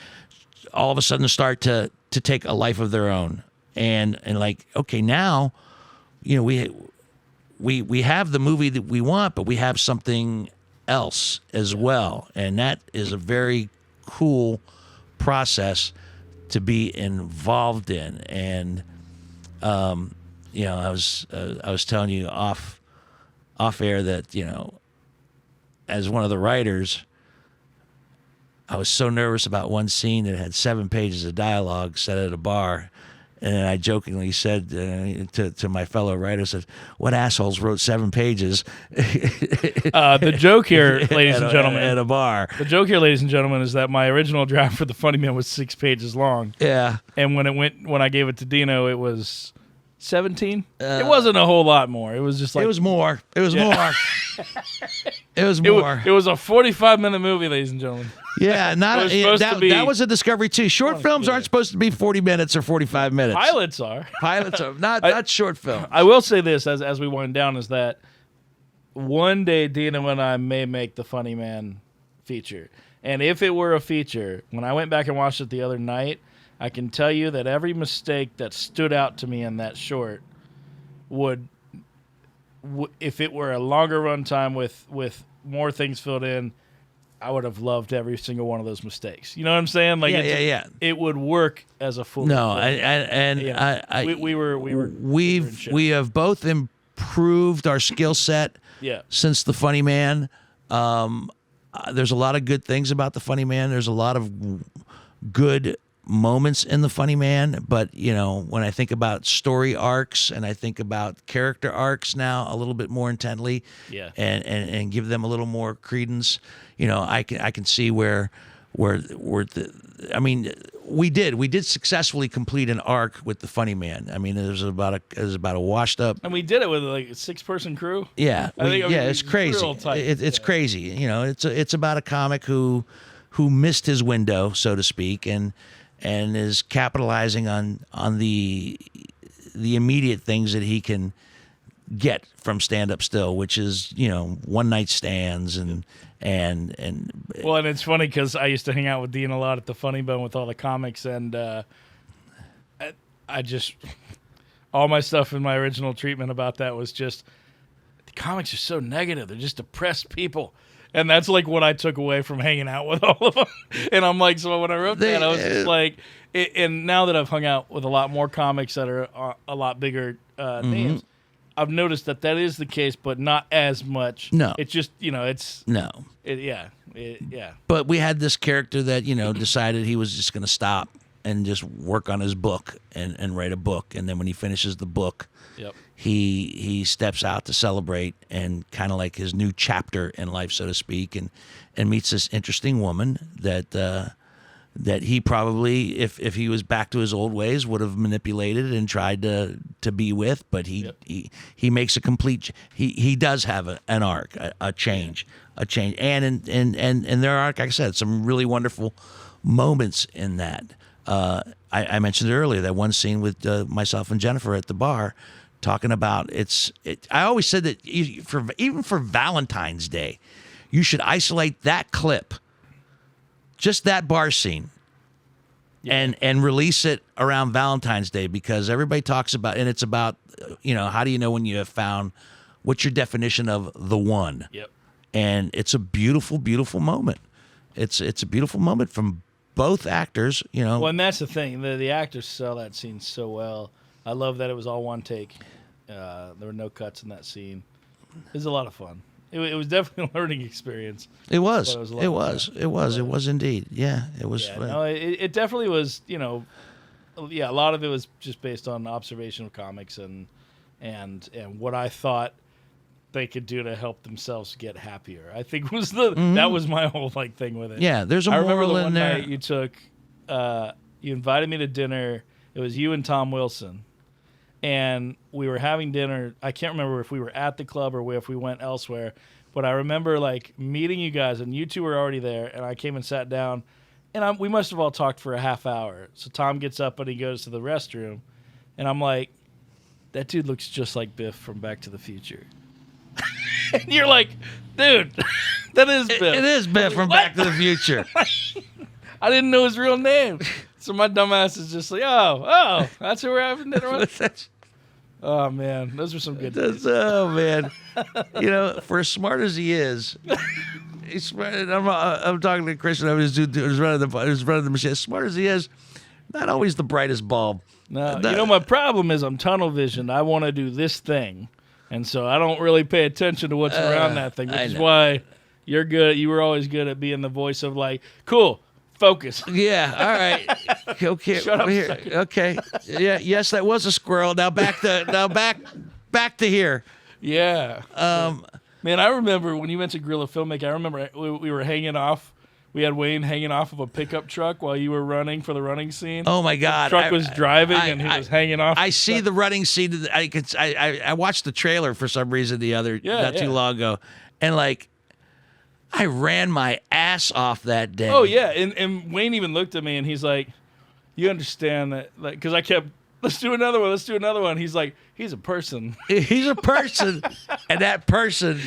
All of a sudden start to take a life of their own. And like, okay, now, you know, we have the movie that we want, but we have something else as well, and that is a very cool process to be involved in. And you know, I was telling you off air that, you know, as one of the writers, I was so nervous about one scene that had 7 pages of dialogue set at a bar. And I jokingly said to my fellow writer, said, "What assholes wrote 7 pages?"
The joke here, ladies and gentlemen,
at a bar.
The joke here, ladies and gentlemen, is that my original draft for the Funny Man was 6 pages long.
Yeah.
And when I gave it to Dino, it was 17. It wasn't a whole lot more. It was just like
it was more. It was more. It was more.
It was a 45-minute movie, ladies and gentlemen.
Yeah, that was a discovery too. Short films aren't supposed to be 40 minutes or 45 minutes.
Pilots are.
Pilots are not short films.
I will say this as we wind down is that one day Dino and I may make the Funny Man feature. And if it were a feature, when I went back and watched it the other night, I can tell you that every mistake that stood out to me in that short would if it were a longer runtime with more things filled in, I would have loved every single one of those mistakes. You know what I'm saying? Like, it would work as a full.
No, we have both improved our skill set.
Yeah.
Since the Funny Man, there's a lot of good things about the Funny Man. There's a lot of good moments in the Funny Man, but you know, when I think about story arcs and I think about character arcs now a little bit more intently, and give them a little more credence, you know, I can see where I mean, we did successfully complete an arc with the Funny Man. I mean, it was about a washed up,
and we did it with like a 6-person crew.
Yeah, it's crazy. It's crazy. You know, it's about a comic who missed his window, so to speak, and is capitalizing on the immediate things that he can get from stand-up still, which is, you know, one-night stands and
well, and it's funny because I used to hang out with Dean a lot at the Funny Bone with all the comics, and I just all my stuff in my original treatment about that was just the comics are so negative. They're just depressed people. And that's like what I took away from hanging out with all of them. And I'm like, so when I wrote that, I was just like, and now that I've hung out with a lot more comics that are a lot bigger names, I've noticed that is the case, but not as much.
No.
It's just, you know, it's...
No.
Yeah.
But we had this character that, you know, decided he was just going to stop and just work on his book and write a book. And then when he finishes the book, he steps out to celebrate and kind of like his new chapter in life, so to speak, and meets this interesting woman that he probably, if he was back to his old ways, would have manipulated and tried to be with. But he makes a complete. He does have an arc, a change, and there are, like I said, some really wonderful moments in that. I mentioned earlier that one scene with myself and Jennifer at the bar, talking about I always said that even for Valentine's Day, you should isolate that clip, just that bar scene, and release it around Valentine's Day, because everybody talks about, and it's about, you know, how do you know when you have found, what's your definition of the one? And it's a beautiful, beautiful moment. It's a beautiful moment from both actors, you know.
Well, and that's the thing. The actors sell that scene so well. I love that it was all one take. There were no cuts in that scene. It was a lot of fun. It was definitely a learning experience.
It was. It was indeed. Yeah, it was.
Yeah, no, it definitely was. You know, a lot of it was just based on observation of comics and what I thought they could do to help themselves get happier. I think was that was my whole thing with it.
Yeah, there's a moral in there.
I remember the one night you took, you invited me to dinner. It was you and Tom Wilson, and we were having dinner. I can't remember if we were at the club or if we went elsewhere, but I remember like meeting you guys, and you two were already there, and I came and sat down, and we must have all talked for a half hour. So Tom gets up and he goes to the restroom, and I'm like, that dude looks just like Biff from Back to the Future. And you're like, dude, that is Biff.
It is Biff from Back to the Future.
I didn't know his real name. So my dumbass is just like, oh, that's who we're having dinner with? Oh, man. Those were some good days.
Oh, man. For as smart as he is, he's smart. I'm talking to Christian, who's running the machine. As smart as he is, not always the brightest bulb.
No, my problem is I'm tunnel visioned. I want to do this thing. And so I don't really pay attention to what's around that thing, which is why you're good. You were always good at being the voice of like, cool, focus.
Yeah, all right. Okay.
Shut up
here. Okay. Yeah, yes, that was a squirrel. Now back to here.
Yeah. Man, I remember when you mentioned guerrilla filmmaking, I remember we were hanging off. We had Wayne hanging off of a pickup truck while you were running for the running scene.
Oh my God!
The truck was driving and he was hanging off.
I see the running scene. I watched the trailer for some reason not too long ago, and like I ran my ass off that day.
Oh yeah, and Wayne even looked at me and he's like, "You understand that?" Like, because I kept, let's do another one. He's like, he's a person.
He's a person, and that person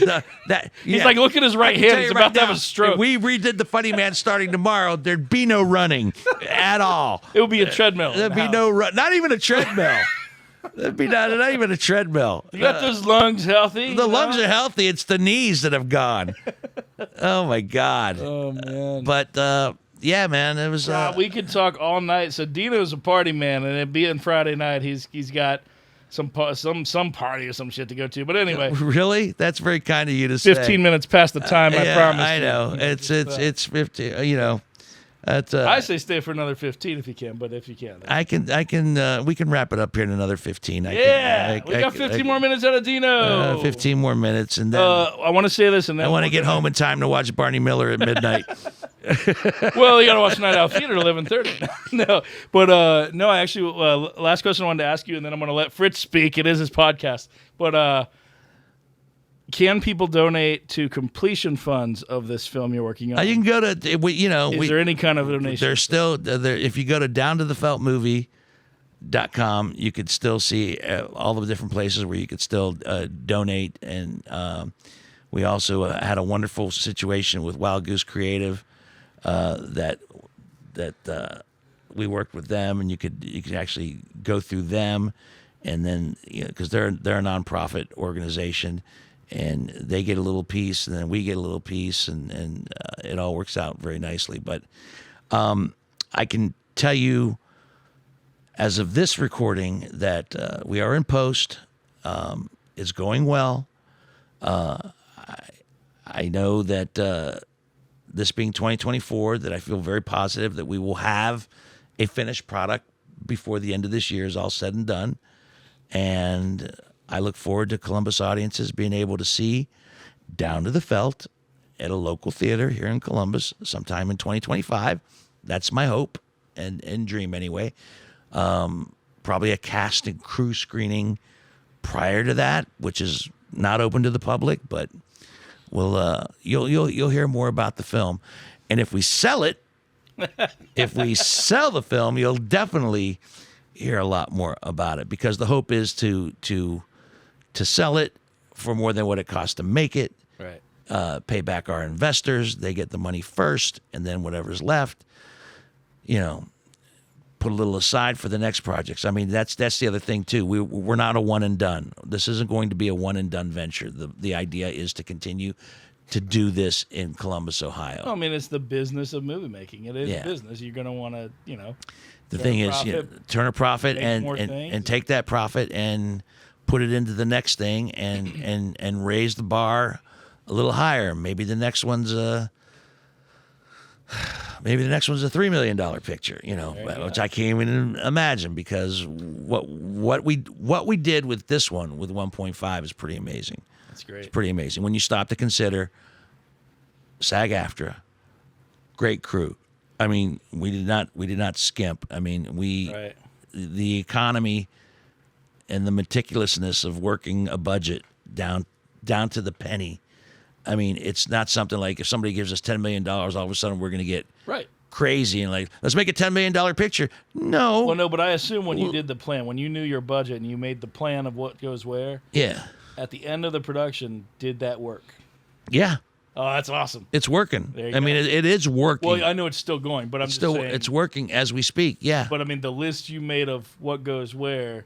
he's like, look at his right hand. He's about to have a stroke.
If we redid the Funny Man starting tomorrow, there'd be no running at all.
It would be a treadmill.
There'd be no run. Not even a treadmill. There'd be not even a treadmill.
You got those lungs healthy?
The lungs are healthy. It's the knees that have gone. Oh my God.
Oh man.
But yeah, man, it was.
We could talk all night. So Dino's a party man, and it being Friday night, he's got some party or some shit to go to. But anyway,
really, that's very kind of you to say.
15 minutes past the time I promised.
I know it's 50.
I say stay for another 15 if you can, but if you can't,
we can wrap it up here in another 15.
We got 15 more minutes out of Dino.
15 more minutes, and then
I want to say this, and then
I want to get home in time to watch Barney Miller at midnight.
Well, you got to watch Nite Owl Theatre at 11:30. No, but no. Actually, last question I wanted to ask you, and then I'm going to let Fritz speak. It is his podcast, but can people donate to completion funds of this film you're working on?
You can go to
Is there any kind of donation?
There's still there. If you go to downtothefeltmovie.com, you could still see all the different places where you could still donate, and we also had a wonderful situation with Wild Goose Creative. That we worked with them, and you could actually go through them, and then because they're a nonprofit organization, and they get a little piece, and then we get a little piece, and it all works out very nicely. But I can tell you, as of this recording, that we are in post. It's going well. I know that. This being 2024, that I feel very positive that we will have a finished product before the end of this year is all said and done. And I look forward to Columbus audiences being able to see Down to the Felt at a local theater here in Columbus sometime in 2025. That's my hope and dream anyway. Probably a cast and crew screening prior to that, which is not open to the public, but you'll hear more about the film, and if we sell it, if we sell the film, you'll definitely hear a lot more about it, because the hope is to sell it for more than what it costs to make it.
Right.
Pay back our investors. They get the money first, and then whatever's left, put a little aside for the next projects. I mean, that's the other thing too. We're not a one and done. This isn't going to be a one and done venture. The idea is to continue to do this in Columbus, Ohio.
I mean, it's the business of movie making. It is business. You're going to want to,
The thing is, turn a profit and take that profit and put it into the next thing and raise the bar a little higher. Maybe the next one's a $3 million picture, which I can't even imagine, because what we did with this one with 1.5 is pretty amazing.
That's great.
It's pretty amazing when you stop to consider SAG-AFTRA, great crew. I mean, we did not skimp. I mean, the economy and the meticulousness of working a budget down to the penny. I mean, it's not something like if somebody gives us $10 million, all of a sudden we're going to get
Right.
crazy and like, let's make a $10 million picture. No.
Well, no, but I assume when you did the plan, when you knew your budget and you made the plan of what goes where,
Yeah.
at the end of the production, did that work?
Yeah.
Oh, that's awesome.
It's working.
There you
I
go.
mean, it is working.
Well, I know it's still going, but I'm just saying.
It's working as we speak. Yeah.
But I mean, the list you made of what goes where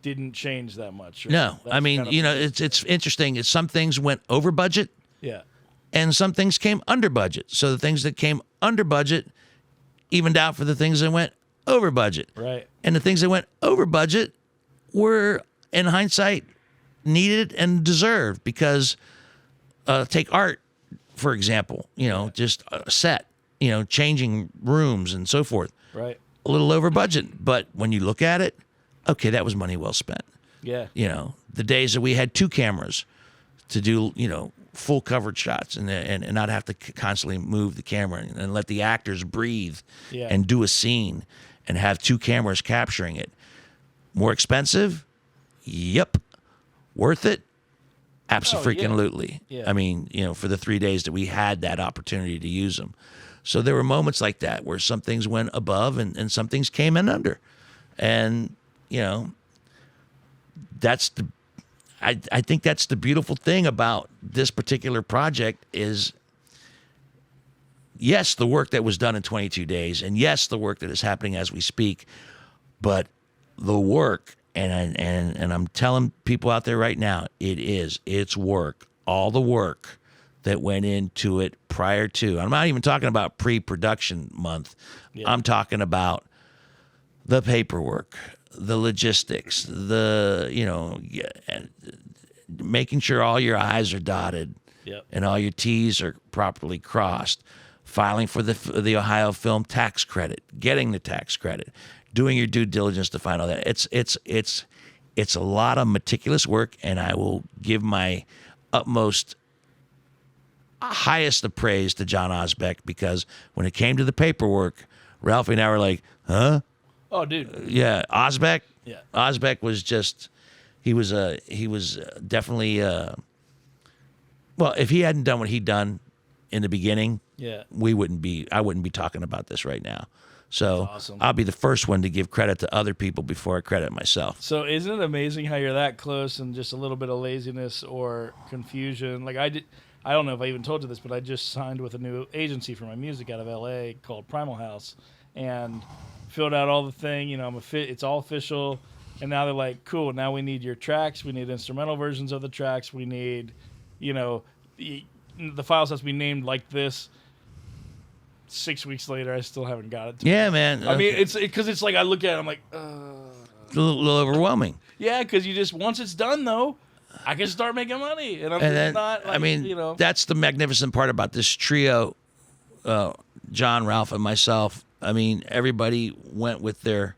didn't change that much. Right?
No.
That's
I mean,
kind of-
it's interesting. Some things went over budget
Yeah.
and some things came under budget. So the things that came under budget evened out for the things that went over budget.
Right.
And the things that went over budget were, in hindsight, needed and deserved because take art, for example, just a set, changing rooms and so forth.
Right.
A little over budget. But when you look at it, okay, that was money well spent.
Yeah.
The days that we had 2 cameras to do, full coverage shots and not have to constantly move the camera and let the actors breathe
Yeah.
and do a scene and have 2 cameras capturing it. More expensive? Yep. Worth it? Absolutely.
Yeah.
I mean, for the 3 days that we had that opportunity to use them. So there were moments like that where some things went above and some things came in under. And, I think that's the beautiful thing about this particular project is, yes, the work that was done in 22 days, and yes, the work that is happening as we speak, but the work, and I'm telling people out there right now, it's work, all the work that went into it prior to. I'm not even talking about pre-production month.
Yeah.
I'm talking about the paperwork, the logistics, making sure all your I's are dotted
Yep.
and all your T's are properly crossed, filing for the Ohio Film Tax Credit, getting the tax credit, doing your due diligence to find all that. It's a lot of meticulous work, and I will give my utmost highest of praise to John Osbeck, because when it came to the paperwork, Ralphie and I were like, huh?
Oh, dude.
Yeah, Osbeck.
Yeah.
Osbeck was just, he was definitely, well, if he hadn't done what he'd done in the beginning,
Yeah.
I wouldn't be talking about this right now. So
awesome.
I'll be the first one to give credit to other people before I credit myself.
So isn't it amazing how you're that close and just a little bit of laziness or confusion? Like I don't know if I even told you this, but I just signed with a new agency for my music out of LA called Primal House, and filled out all the thing. It's all official. And now they're like, cool, now we need your tracks. We need instrumental versions of the tracks. We need, the files has to be named like this. 6 weeks later, I still haven't got it.
Yeah, man.
I mean, it's because it's like I look at it, I'm like,
a little overwhelming.
yeah, because you just, once it's done, though, I can start making money. And I'm
And
just
then,
not, like,
that's the magnificent part about this trio, John, Ralph, and myself. I mean, everybody went with their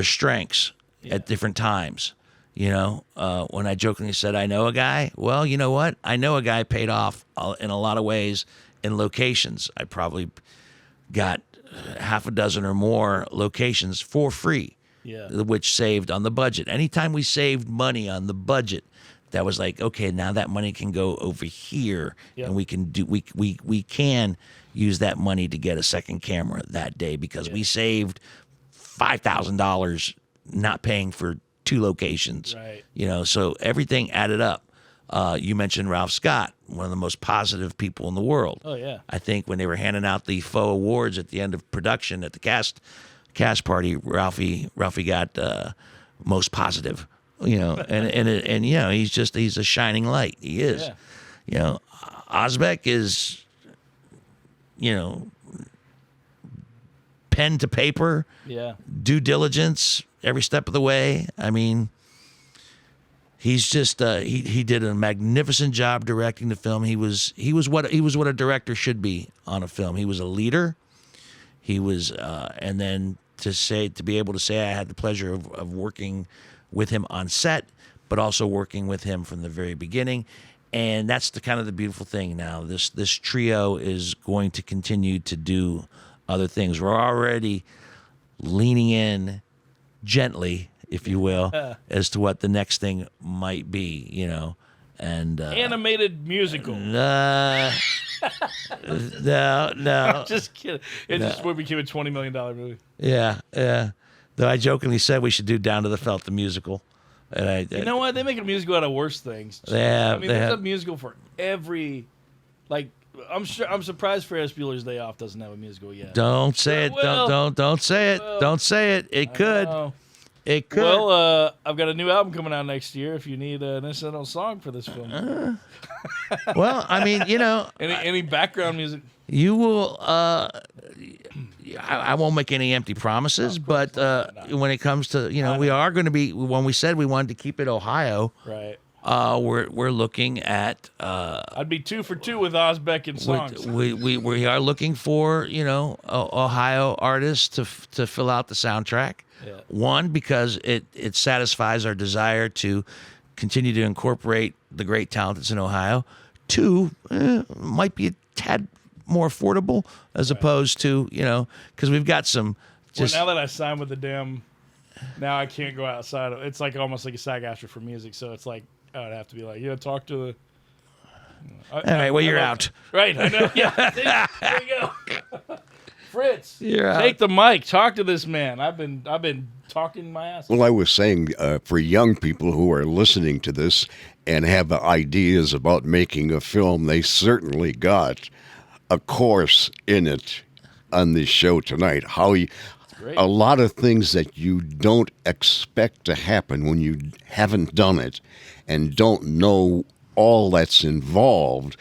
strengths at different times. When I jokingly said, I know a guy, well, you know what? I know a guy paid off in a lot of ways in locations. I probably got half a dozen or more locations for free, which saved on the budget. Anytime we saved money on the budget, that was like, okay, now that money can go over here, and we can can use that money to get a second camera that day because we saved $5,000 not paying for 2 locations.
Right.
So everything added up. You mentioned Ralph Scott, one of the most positive people in the world.
Oh, yeah.
I think when they were handing out the faux awards at the end of production at the cast party, Ralphie got most positive. And he's a shining light. He is.
Yeah.
Osbeck is, pen to paper, due diligence every step of the way. I mean, he's just he did a magnificent job directing the film. He was what a director should be on a film. He was a leader. He was and then to be able to say I had the pleasure of working with him on set, but also working with him from the very beginning. And that's the kind of the beautiful thing now. This trio is going to continue to do other things. We're already leaning in gently if you will, as to what the next thing might be, you know. And
animated musical.
No.
Just kidding. It just became a $20 million movie.
Yeah. Though I jokingly said we should do Down to the Felt the musical. And
you know what? They make a musical out of worse things.
Yeah.
I mean, there's a musical for every, like, I'm surprised Ferris Bueller's Day Off doesn't have a musical yet.
Don't say it. Don't say it. Don't say it. It could. It could.
Well, I've got a new album coming out next year. If you need an incidental song for this film,
well, I mean, you know,
any background music,
you will. I won't make any empty promises, but when it comes to, you know, we are going to be, when we said we wanted to keep it Ohio,
right?
We're looking at.
I'd be 2 for 2 with Ozbeck and songs.
We are looking for, you know, Ohio artists to fill out the soundtrack.
Yeah.
One, because it satisfies our desire to continue to incorporate the great talent that's in Ohio. Two, might be a tad more affordable as opposed to, you know, because we've got some. Just,
well, now that I signed with the damn, now I can't go outside. It's like almost like a SAG-AFTRA for music. So it's like I would have to be like, talk to the.
All right, well, you're out.
Right, I know. Yeah, there you go. Fritz,
you're
take the mic. Talk to this man. I've been talking my ass off.
Well, I was saying for young people who are listening to this and have ideas about making a film, they certainly got a course in it on this show tonight. A lot of things that you don't expect to happen when you haven't done it and don't know all that's involved.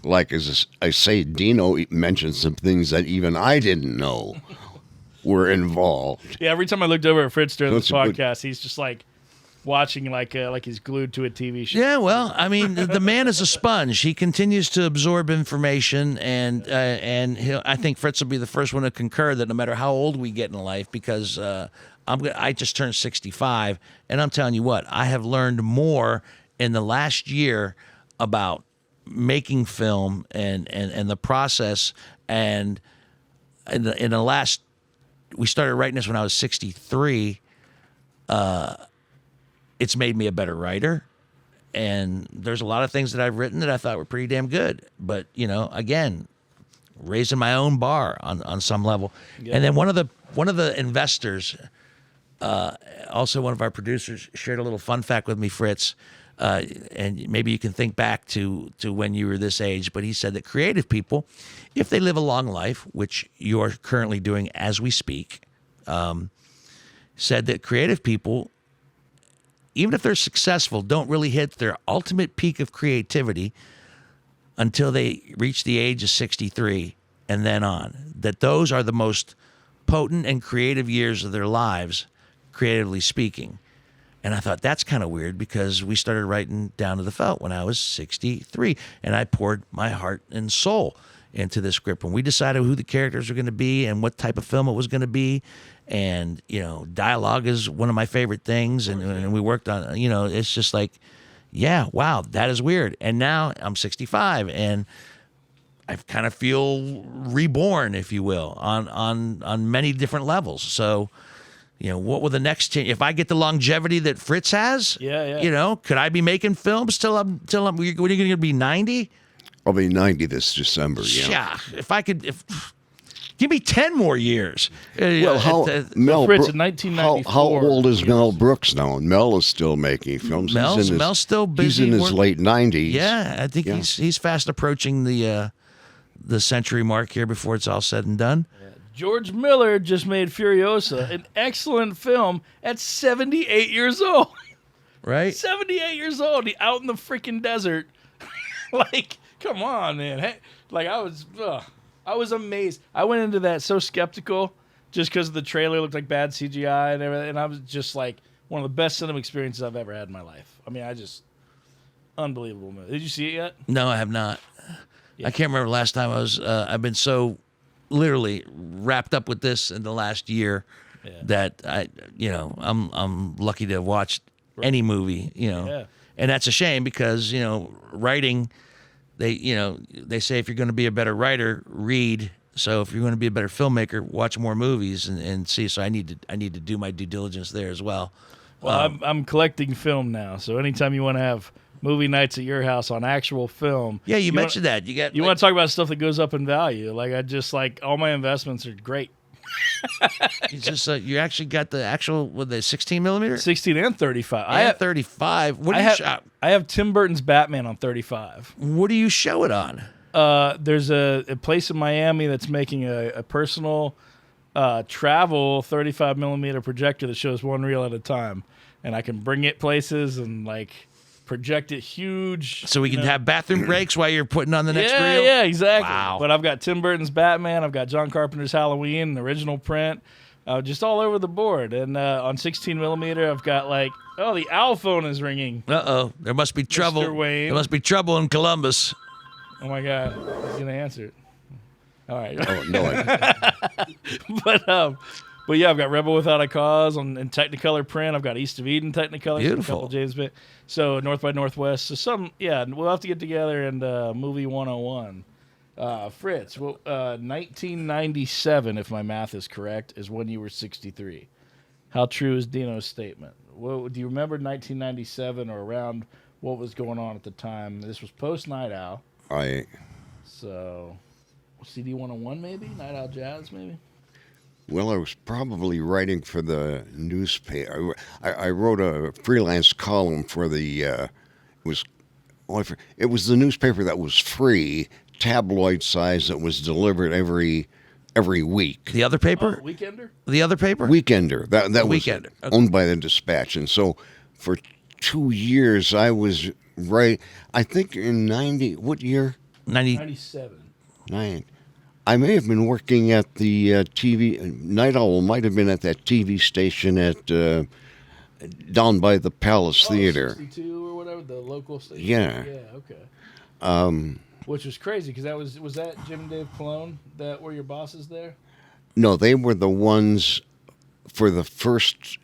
Like, as I say, Dino mentioned some things that even I didn't know were involved.
Yeah, every time I looked over at Fritz during this podcast, he's just like watching like he's glued to a TV show.
Yeah, well, I mean, the man is a sponge. He continues to absorb information, and I think Fritz will be the first one to concur that no matter how old we get in life, because I just turned 65, and I'm telling you what, I have learned more in the last year about making film and the process, and in the last, we started writing this when I was 63. It's made me a better writer, and there's a lot of things that I've written that I thought were pretty damn good, but you know, again, raising my own bar on some level. Yeah. And then one of the investors, also one of our producers, shared a little fun fact with me, Fritz. And maybe you can think back to when you were this age, but he said that creative people, if they live a long life, which you're currently doing as we speak, said that creative people, even if they're successful, don't really hit their ultimate peak of creativity until they reach the age of 63 and then on. That those are the most potent and creative years of their lives, creatively speaking. And I thought, that's kind of weird, because we started writing Down to the Felt when I was 63, and I poured my heart and soul into the script. When we decided who the characters were going to be and what type of film it was going to be, and, you know, dialogue is one of my favorite things, and we worked on, you know, it's just like, yeah, wow, that is weird. And now I'm 65, and I kind of feel reborn, if you will, on many different levels. So, you know, what will the next if I get the longevity that Fritz has?
Yeah.
You know, could I be making films till I'm? When are you going to be 90?
I'll be 90 this December. Yeah.
Give me 10 more years.
Well,
Fritz in 1994.
How old is Mel Brooks now? And Mel is still making films.
Mel's still busy.
He's in his late 90s.
Yeah, I think he's fast approaching the century mark here before it's all said and done.
George Miller just made Furiosa, an excellent film, at 78 years old.
Right?
78 years old. He out in the freaking desert. Like, come on, man. Hey, like, I was amazed. I went into that so skeptical just because the trailer looked like bad CGI and everything. And I was just like, one of the best cinema experiences I've ever had in my life. I mean, unbelievable movie. Did you see it yet?
No, I have not. Yeah. I can't remember the last time I've been so literally wrapped up with this in the last year that I'm lucky to have watched any movie, and that's a shame, because, writing, they say if you're going to be a better writer, read. So if you're going to be a better filmmaker, watch more movies and see. So I need to do my due diligence there as well.
Well, I'm collecting film now, so anytime you want to have movie nights at your house on actual film.
Yeah, you mentioned that. You
want to talk about stuff that goes up in value. Like I just like all my investments are great.
It's just you actually got the actual with the 16 millimeter,
16 and 35.
I have 35. What do you show?
I have Tim Burton's Batman on 35.
What do you show it on?
There's a place in Miami that's making a personal travel 35 millimeter projector that shows one reel at a time, and I can bring it places and like project it huge.
So we can have bathroom breaks while you're putting on the next reel?
Yeah, exactly.
Wow.
But I've got Tim Burton's Batman. I've got John Carpenter's Halloween, the original print, just all over the board. And on 16 millimeter, I've got like, the owl phone is ringing.
Uh-oh. There must be trouble.
Mr. Wayne.
There must be trouble in Columbus.
Oh, my God. He's going to answer it. All right.
Oh, no.
But yeah, I've got Rebel Without a Cause in Technicolor print. I've got East of Eden Technicolor.
Beautiful.
A couple James Bond. So North by Northwest. So we'll have to get together and movie 101. Fritz, 1997, if my math is correct, is when you were 63. How true is Dino's statement? Do you remember 1997 or around what was going on at the time? This was post Nite Owl. So CD 101 maybe? Nite Owl Jazz maybe?
Well, I was probably writing for the newspaper. I wrote a freelance column for the. It was the newspaper that was free, tabloid size, that was delivered every week.
The other paper?
Weekender?
The other paper?
Weekender. That was
Weekender. Okay.
Owned by the Dispatch, and so for 2 years I was I think in 90. What year?
97.
I may have been working at the TV. Nite Owl might have been at that TV station at down by the Palace Theater.
62 or whatever, the local station.
Yeah.
Yeah. Okay. Which was crazy because was that Jim and Dave Pallone that were your bosses there?
No, they were the ones for the first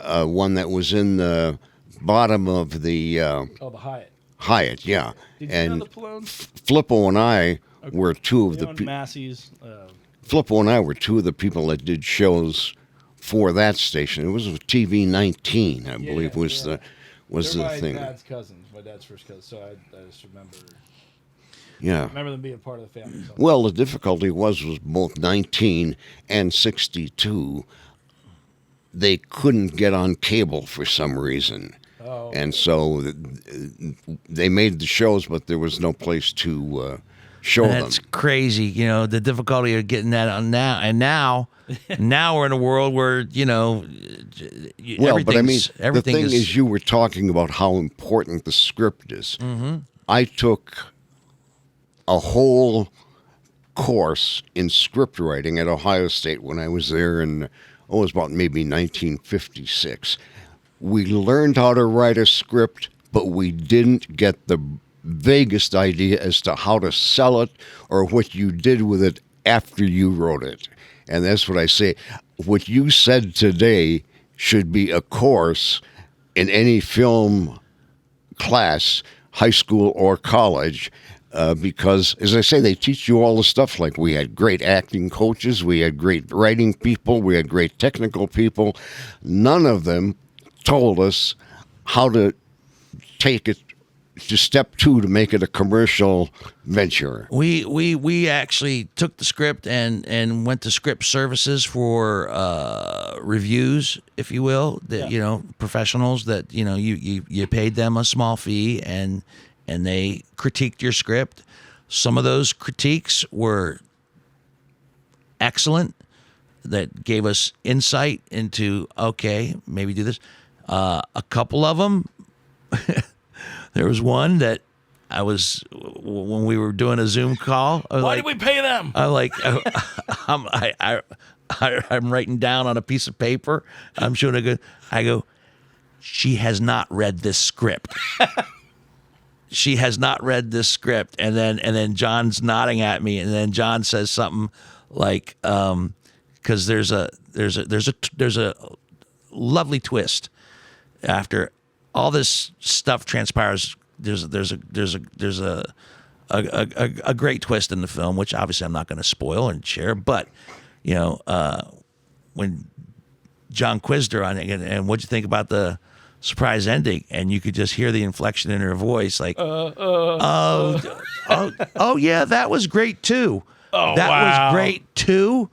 one that was in the bottom of the.
The Hyatt.
Hyatt, yeah.
Did you know the Pallones?
Flippo and I were two of the people.
Massey's.
Flippo and I were two of the people that did shows for that station. It was TV 19, I believe, was the thing.
My dad's cousins, my dad's first cousin, so I just remember.
Yeah.
I remember them being part of the family.
Well, the difficulty was both 19 and 62. They couldn't get on cable for some reason.
Oh.
And so they made the shows, but there was no place to show them.
That's crazy. The difficulty of getting that on now. And now we're in a world where,
well, but I mean, the thing is, you were talking about how important the script is.
Mm-hmm.
I took a whole course in script writing at Ohio State when I was there in, it was about maybe 1956. We learned how to write a script, but we didn't get the vaguest idea as to how to sell it or what you did with it after you wrote it. And that's what I say. What you said today should be a course in any film class, high school or college, because, as I say, they teach you all the stuff. Like, we had great acting coaches, we had great writing people, we had great technical people. None of them told us how to take it to step 2 to make it a commercial venture.
We actually took the script and went to script services for reviews, if you will. That professionals that you paid them a small fee and they critiqued your script. Some of those critiques were excellent. That gave us insight into maybe do this. A couple of them. There was one that I was when we were doing a Zoom call.
Why did we pay them?
I'm writing down on a piece of paper. I'm showing I go, she has not read this script. She has not read this script. And then John's nodding at me, and then John says something like, because there's a lovely twist after all this stuff transpires. There's a great twist in the film, which obviously I'm not going to spoil and share. But when John quizzed her on it, and what'd you think about the surprise ending? And you could just hear the inflection in her voice, like, oh, yeah, that was great too.
Oh,
that
wow.
was great too.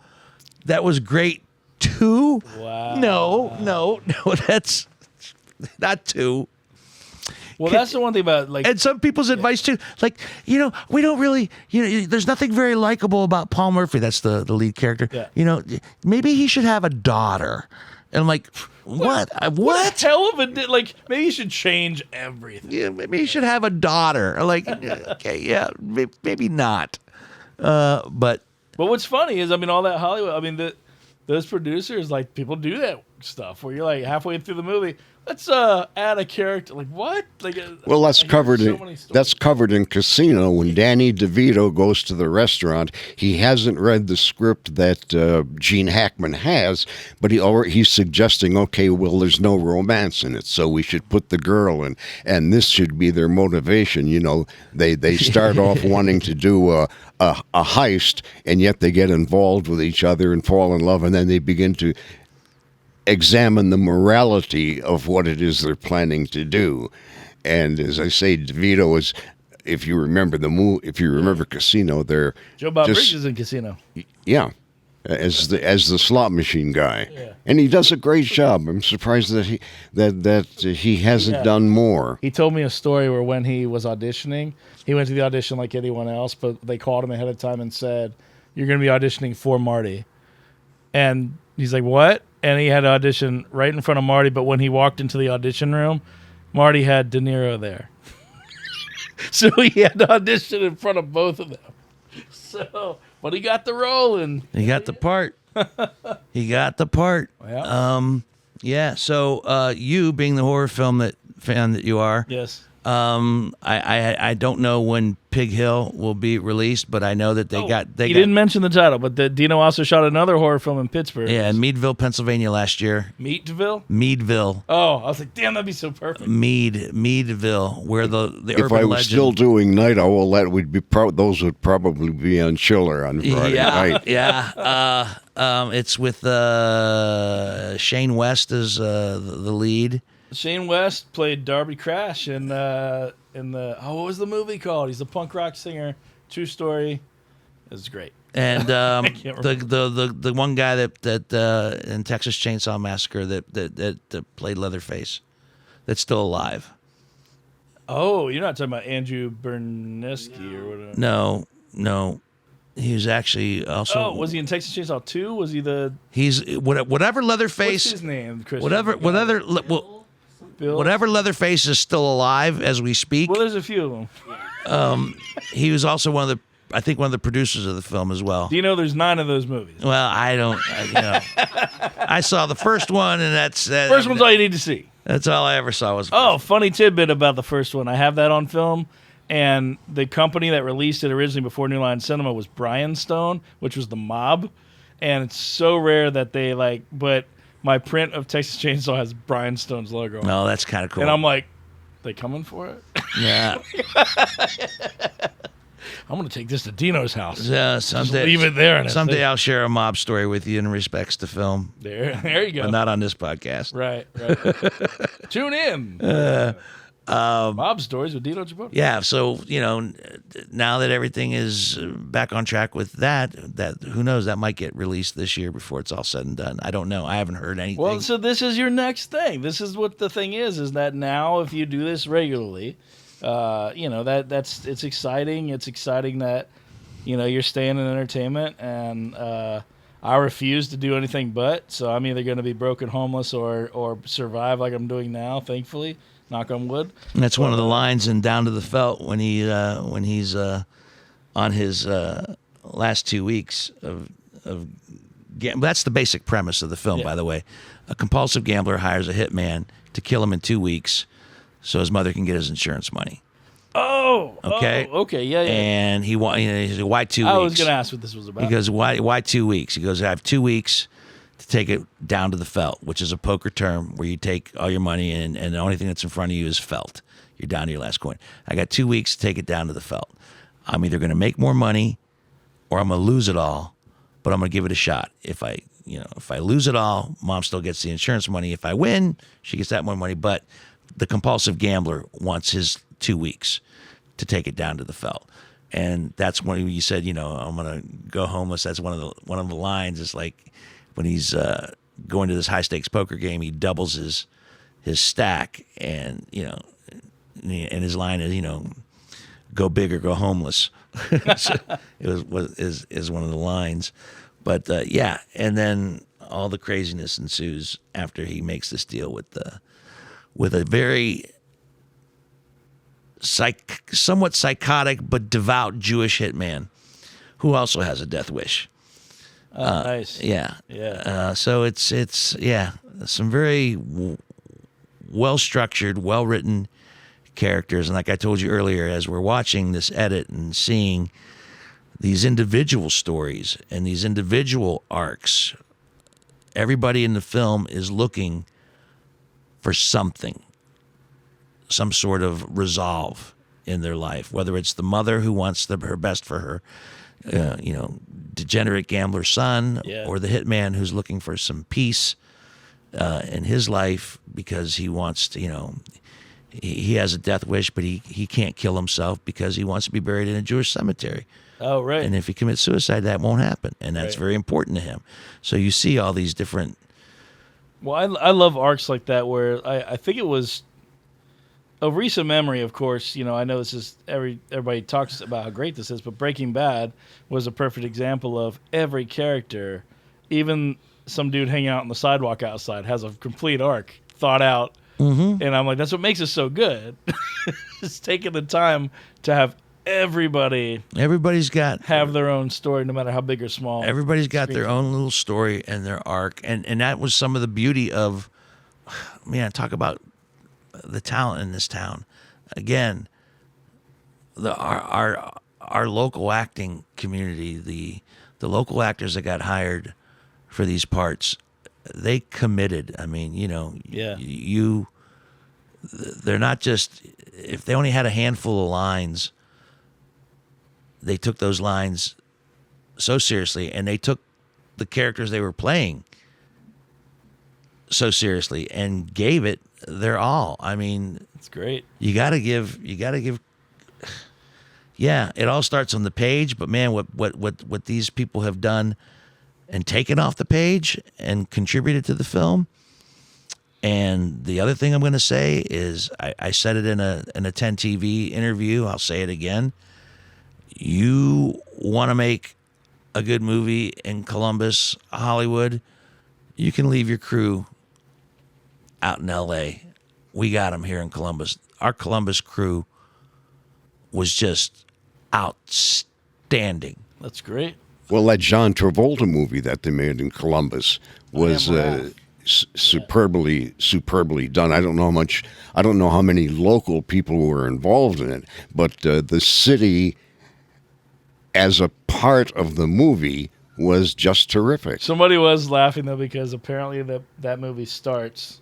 That was great too.
Wow.
No, that's not too.
Well, that's the one thing about like.
And some people's advice too, like, we don't really, there's nothing very likable about Paul Murphy. That's the lead character.
Yeah.
Maybe he should have a daughter. And I'm like, what?
What the hell of a like? Maybe you should change everything.
Yeah, maybe he should have a daughter. I'm like, okay, yeah, maybe not. But
what's funny is, I mean, all that Hollywood. I mean, those producers, like, people do that stuff where you're like halfway through the movie, let's add a character. Like, what? Like,
well, that's covered in Casino. When Danny DeVito goes to the restaurant, he hasn't read the script that Gene Hackman has, but he's suggesting, okay, well, there's no romance in it, so we should put the girl in, and this should be their motivation. They start off wanting to do a heist, and yet they get involved with each other and fall in love, and then they begin to examine the morality of what it is they're planning to do. And as I say, DeVito is, if you remember Casino, they're
Joe Bob Briggs is in Casino.
Yeah, as the slot machine guy,
yeah.
And he does a great job. I'm surprised that he hasn't done more.
He told me a story where when he was auditioning, he went to the audition like anyone else, but they called him ahead of time and said, "You're going to be auditioning for Marty," and he's like, "What?" And he had to audition right in front of Marty, but when he walked into the audition room, Marty had De Niro there. So he had to audition in front of both of them. So, but he got the role.
He got the part. He got the part.
Yeah.
Yeah, so you, being the horror film fan that you are,
Yes.
I don't know when Pig Hill will be released, but I know that they
didn't mention the title, but Dino also shot another horror film in Pittsburgh.
Yeah, in Meadville, Pennsylvania last year.
Meadville? Oh, I was like, damn, that'd be so perfect.
Meadville, where the
if
urban
I was
legend.
still doing Nite Owl, that would be those would probably be on Chiller on Friday night.
Yeah. It's with Shane West as the lead.
Shane West played Darby Crash in the what was the movie called? He's a punk rock singer. True story. It was great.
And the one guy that in Texas Chainsaw Massacre that played Leatherface, that's still alive.
Oh, you're not talking about Andrew Bernesky or whatever.
No. He was actually also.
Oh, was he in Texas Chainsaw 2? Was he the?
He's whatever Leatherface.
What's his name? Christian?
Whatever Leatherface is still alive as we speak.
Well, there's a few of them.
He was also one of the producers of the film as well.
Do you know there's 9 of those movies?
Well, I don't. I saw the first one, and that's
first one's all you need to see.
That's all I ever saw was.
Oh, funny tidbit about the first one. I have that on film, and the company that released it originally before New Line Cinema was Brian Stone, which was the Mob, and it's so rare that they but. My print of Texas Chainsaw has Brian Stone's logo on it.
Oh, that's kind of cool.
And I'm like, they coming for it?
Yeah.
I'm going to take this to Dino's house.
Someday,
just leave it there.
Someday I'll share a mob story with you in respects to film.
There you go.
But not on this podcast.
Right. Tune in. Mob stories with Dino Tripodi.
Yeah, so now that everything is back on track with that who knows, that might get released this year before it's all said and done. I don't know. I haven't heard anything.
Well, so this is your next thing. This is what the thing is that now if you do this regularly, it's exciting. It's exciting that you're staying in entertainment, and I refuse to do anything but. So I'm either going to be broken homeless or survive like I'm doing now, thankfully. Knock on wood.
And that's one of the lines in Down to the Felt when he's on his last 2 weeks of that's the basic premise of the film, by the way. A compulsive gambler hires a hitman to kill him in 2 weeks so his mother can get his insurance money.
Oh,
okay,
yeah.
And he said, why 2 weeks?
I was going to ask what this was about.
He goes, why 2 weeks? He goes, I have 2 weeks to take it down to the felt, which is a poker term where you take all your money and the only thing that's in front of you is felt. You're down to your last coin. I got 2 weeks to take it down to the felt. I'm either going to make more money or I'm going to lose it all, but I'm going to give it a shot. If I if I lose it all, Mom still gets the insurance money. If I win, she gets that more money. But the compulsive gambler wants his 2 weeks to take it down to the felt. And that's when you said, I'm going to go homeless. That's one of the lines. Is like when he's going to this high stakes poker game, he doubles his stack, and his line is, go big or go homeless. So is one of the lines. But and then all the craziness ensues after he makes this deal with a very somewhat psychotic but devout Jewish hitman who also has a death wish.
Nice.
Yeah. So it's some very well structured, well written characters, and like I told you earlier, as we're watching this edit and seeing these individual stories and these individual arcs, everybody in the film is looking for something, some sort of resolve in their life, whether it's the mother who wants her best for her degenerate gambler son, or the hitman who's looking for some peace in his life because he wants to, he has a death wish, but he can't kill himself because he wants to be buried in a Jewish cemetery.
Oh, right.
And if he commits suicide, that won't happen. And that's very important to him. So you see all these different...
Well, I love arcs like that where I think it was a recent memory, of course. I know this is... Everybody talks about how great this is, but Breaking Bad was a perfect example of every character, even some dude hanging out on the sidewalk outside, has a complete arc thought out. Mm-hmm. And I'm like, that's what makes it so good. It's taking the time to have everybody's got
have
their own story, no matter how big or small.
Everybody's got their own little story and their arc, and that was some of the beauty of, man, talk about the talent in this town. Again, our local acting community, the local actors that got hired for these parts, they committed. I mean, they're not just, if they only had a handful of lines, they took those lines so seriously, and they took the characters they were playing so seriously and gave it their all. I mean,
it's great.
You gotta give. Yeah, it all starts on the page, but man, what these people have done and taken off the page and contributed to the film. And the other thing I'm going to say is, I said it in a 10 TV interview. I'll say it again. You want to make a good movie in Columbus, Hollywood, you can leave your crew out in L.A. We got them here in Columbus. Our Columbus crew was just outstanding.
That's great.
Well, that John Travolta movie that they made in Columbus was superbly done. I don't know how many local people were involved in it, but the city as a part of the movie was just terrific.
Somebody was laughing though, because apparently that movie starts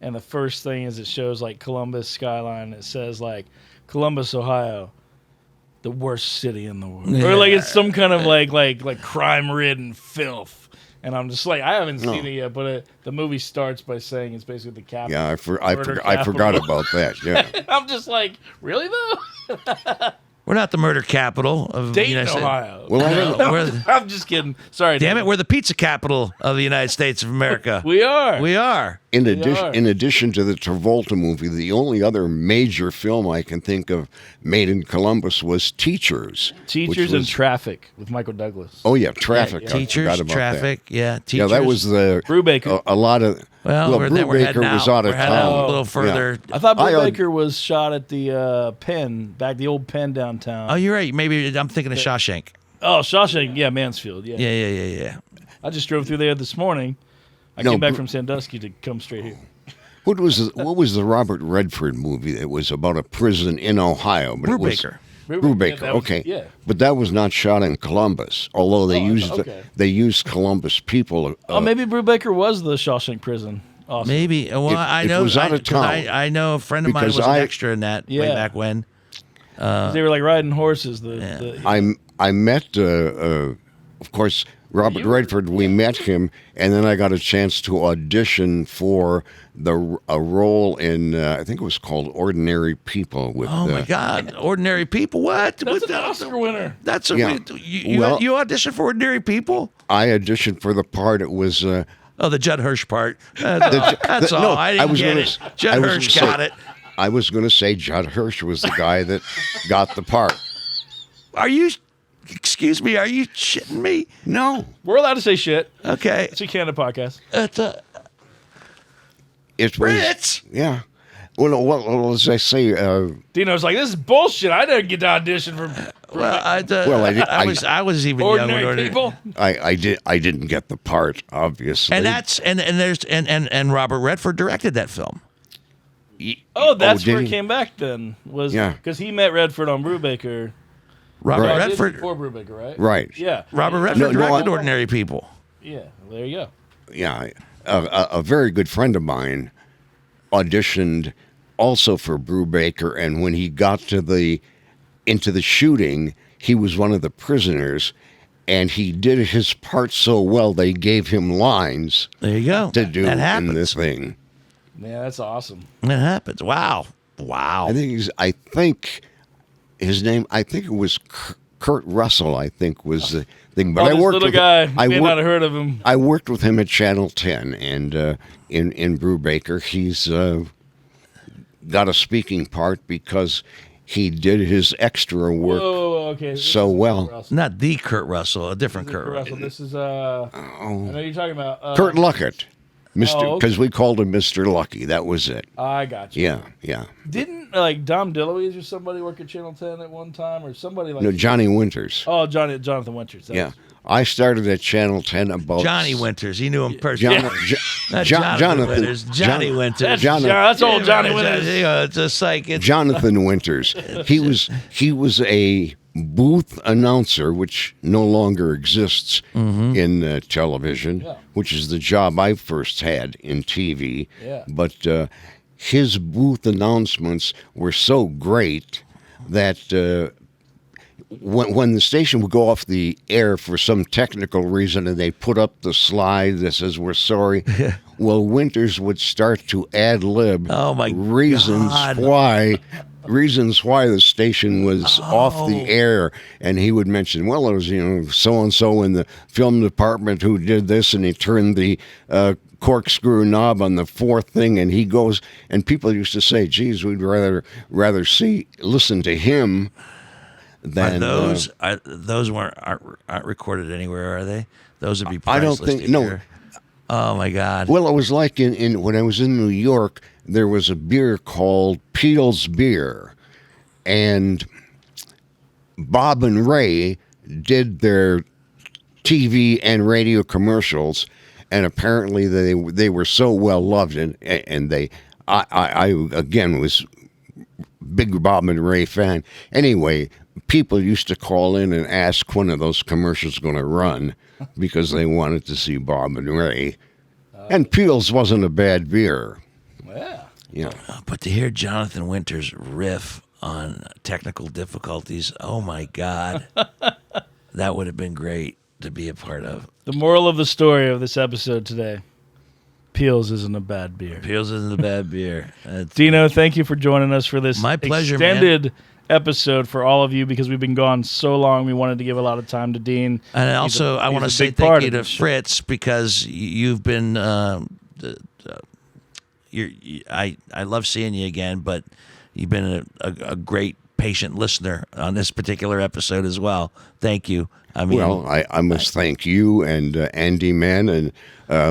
and the first thing is it shows like Columbus skyline. It says like Columbus, Ohio, the worst city in the world. Yeah. Or like it's some kind of like crime-ridden filth. And I'm just like, I haven't seen it yet, but the movie starts by saying it's basically the capital.
Yeah, I forgot about that. Yeah.
I'm just like, really though?
We're not the murder capital of
Dayton,
the United States.
Ohio.
Well, I don't know.
I'm just kidding. Sorry.
Damn it, we're the pizza capital of the United States of America.
We are.
We are.
In addition to the Travolta movie, the only other major film I can think of made in Columbus was Teachers.
Teachers and Traffic with Michael Douglas.
Oh yeah, Traffic.
Yeah.
Teachers, Traffic. Yeah, Teachers.
Yeah, that was the
Brubaker.
A lot of.
Well,
Brubaker was out of town.
A little further.
Yeah. I thought Brubaker was shot at the Penn, the old Penn downtown.
Oh, you're right. Maybe I'm thinking of Shawshank.
Oh, Shawshank. Yeah, Mansfield. Yeah.
Yeah.
I just drove through there this morning. I came back from Sandusky to come straight here.
What was the Robert Redford movie that was about a prison in Ohio? But
Brubaker.
Brubaker.
Yeah,
okay.
Yeah.
But that was not shot in Columbus, although they used Columbus people.
Maybe Brubaker was the Shawshank prison. Awesome.
Maybe. Well, I know.
It was out of town.
I know a friend of mine was an extra in that way back when.
They were like riding horses.
I met of course, Robert Redford, we met him, and then I got a chance to audition for a role in, I think it was called Ordinary People. With
Oh, my God. Ordinary People? What?
That's an Oscar winner.
That's a...
Yeah.
You auditioned for Ordinary People?
I auditioned for the part. It was...
Oh, the Judd Hirsch part. That's all.
no,
I didn't
was
get
gonna,
it. Judd Hirsch got it.
I was going to say Judd Hirsch was the guy that got the part.
Are you... Excuse me, are you shitting me?
No.
We're allowed to say shit.
Okay.
It's a Candid podcast.
It
Fritz!
was... Yeah. Well, as I say...
Dino's like, this is bullshit. I didn't get to audition for...
Well, I was even
Ordinary
young.
People.
I didn't get the part, obviously.
And that's and Robert Redford directed that film.
Oh, that's
did
where it
he?
came back then. Was
Yeah.
because he met Redford on Brubaker.
Robert
Right.
Redford.
Before Brubaker, right?
Right.
Yeah.
Robert Redford
No,
directed Ordinary People.
Yeah. There you go.
Yeah. A very good friend of mine auditioned also for Brubaker, and when he got into the shooting, he was one of the prisoners, and he did his part so well they gave him lines
There you go.
to do
that
in
happens.
this thing.
Yeah, that's awesome.
That happens. Wow.
I think his name. I think it was Kurt Russell. I think was the thing. But
Oh,
I
this
worked
little
with
guy.
I
May
worked-
not have heard of him.
I worked with him at Channel 10, and in Brubaker, he's got a speaking part because he did his extra work
Whoa, okay. This
so
is
well.
Kurt Russell.
Not the Kurt Russell, a different
This is
Kurt
Kurt
Russell.
Russell. This is I know you're talking about
Kurt Luckett, Mr.
Oh, okay.
Because we called him Mr. Lucky. That was it.
I got you.
Yeah.
Didn't like Dom DeLuise or somebody work at Channel 10 at one time, or somebody like?
No, Johnny Winters.
Oh, Jonathan Winters.
Yeah. I started at Channel 10 about
Johnny Winters. He knew him personally. Not
Jonathan
Winters. Johnny Winters.
That's old Johnny Winters.
You know, it's just like it's
Jonathan Winters. He was a booth announcer, which no longer exists in television, which is the job I first had in TV.
Yeah.
But his booth announcements were so great that when the station would go off the air for some technical reason and they put up the slide that says we're sorry, well, Winters would start to ad lib
Oh, my
reasons
God.
why the station was off the air, and he would mention, well, it was so and so in the film department who did this, and he turned the corkscrew knob on the fourth thing, and he goes, and people used to say, geez, we'd rather listen to him than
those aren't recorded anywhere, are they? Those would be
I don't
priceless
think
to
no.
hear. Oh my God.
Well, it was like in when I was in New York, there was a beer called Peel's Beer, and Bob and Ray did their TV and radio commercials, and apparently they were so well loved, and I again was big Bob and Ray fan. Anyway, people used to call in and ask when are those commercials going to run because they wanted to see Bob and Ray. And Peel's wasn't a bad beer.
Yeah.
Yeah.
But to hear Jonathan Winters riff on technical difficulties, oh my God, that would have been great to be a part of.
The moral of the story of this episode today: Peel's isn't a bad beer.
Peel's isn't a bad beer.
Dino, thank you for joining us for this
My pleasure,
extended episode for all of you, because we've been gone so long. We wanted to give a lot of time to Dean.
And also, I want to
he's a
say
big part
thank you
of
to
this show.
Fritz, because you've been. I love seeing you again, but you've been a great patient listener on this particular episode as well. Thank you. I mean,
Well, I must thank you and Andy Mann and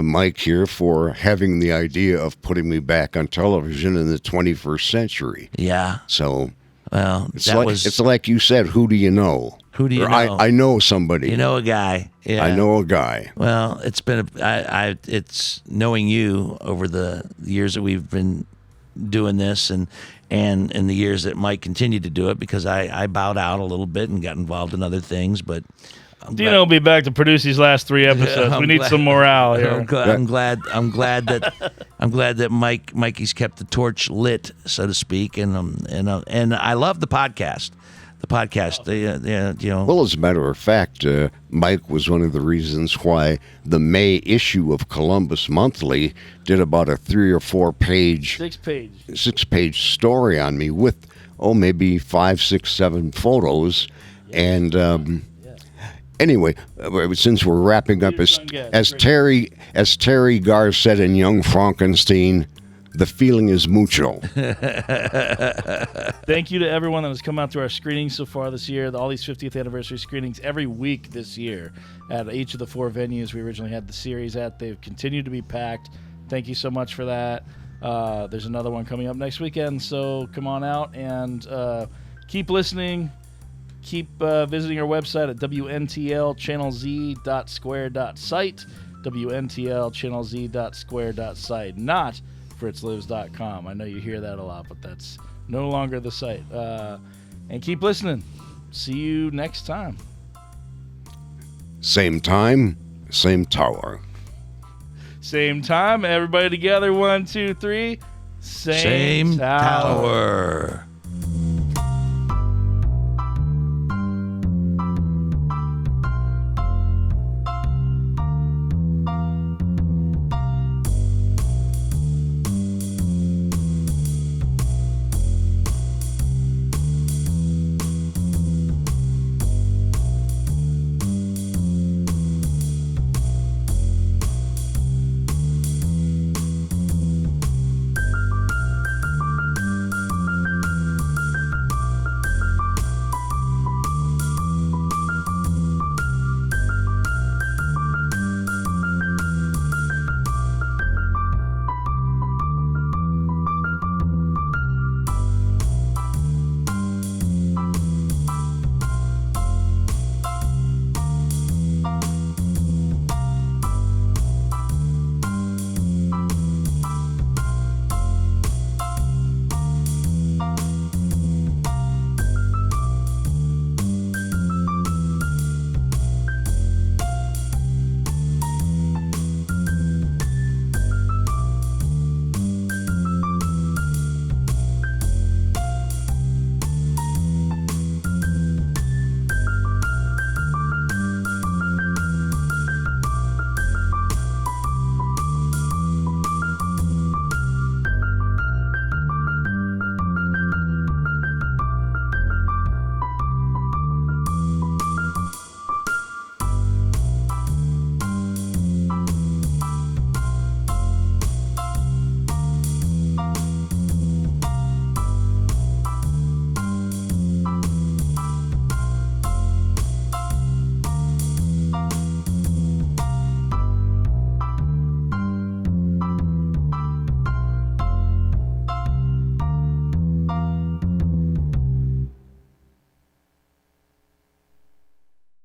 Mike here for having the idea of putting me back on television in the 21st century.
yeah.
So
Well,
it's like you said, who do you know?
Who do you
Or
know?
I know somebody.
You know a guy. Yeah.
I know a guy.
Well, it's been it's knowing you over the years that we've been doing this, and in the years that Mike continued to do it, because I bowed out a little bit and got involved in other things, but
Dino will be back to produce these last 3 episodes. We need some morale here.
I'm glad that Mikey's kept the torch lit, so to speak, and I love the podcast. the podcast.
Well, as a matter of fact, Mike was one of the reasons why the May issue of Columbus Monthly did about a 3 or 4 page, 6-page story on me with, maybe 5, 6, 7 photos. And anyway, since we're wrapping up, as Terry Garr said in Young Frankenstein, the feeling is mutual.
Thank you to everyone that has come out to our screenings so far this year. All these 50th anniversary screenings every week this year at each of the 4 venues we originally had the series at. They've continued to be packed. Thank you so much for that. There's another one coming up next weekend, so come on out and keep listening. Keep visiting our website at wntlchannelz.square.site, wntlchannelz.square.site, not fritzlives.com. I know you hear that a lot, but that's no longer the site. And keep listening. See you next time.
Same time, same tower.
Same time. Everybody together. 1, 2, 3.
Same tower.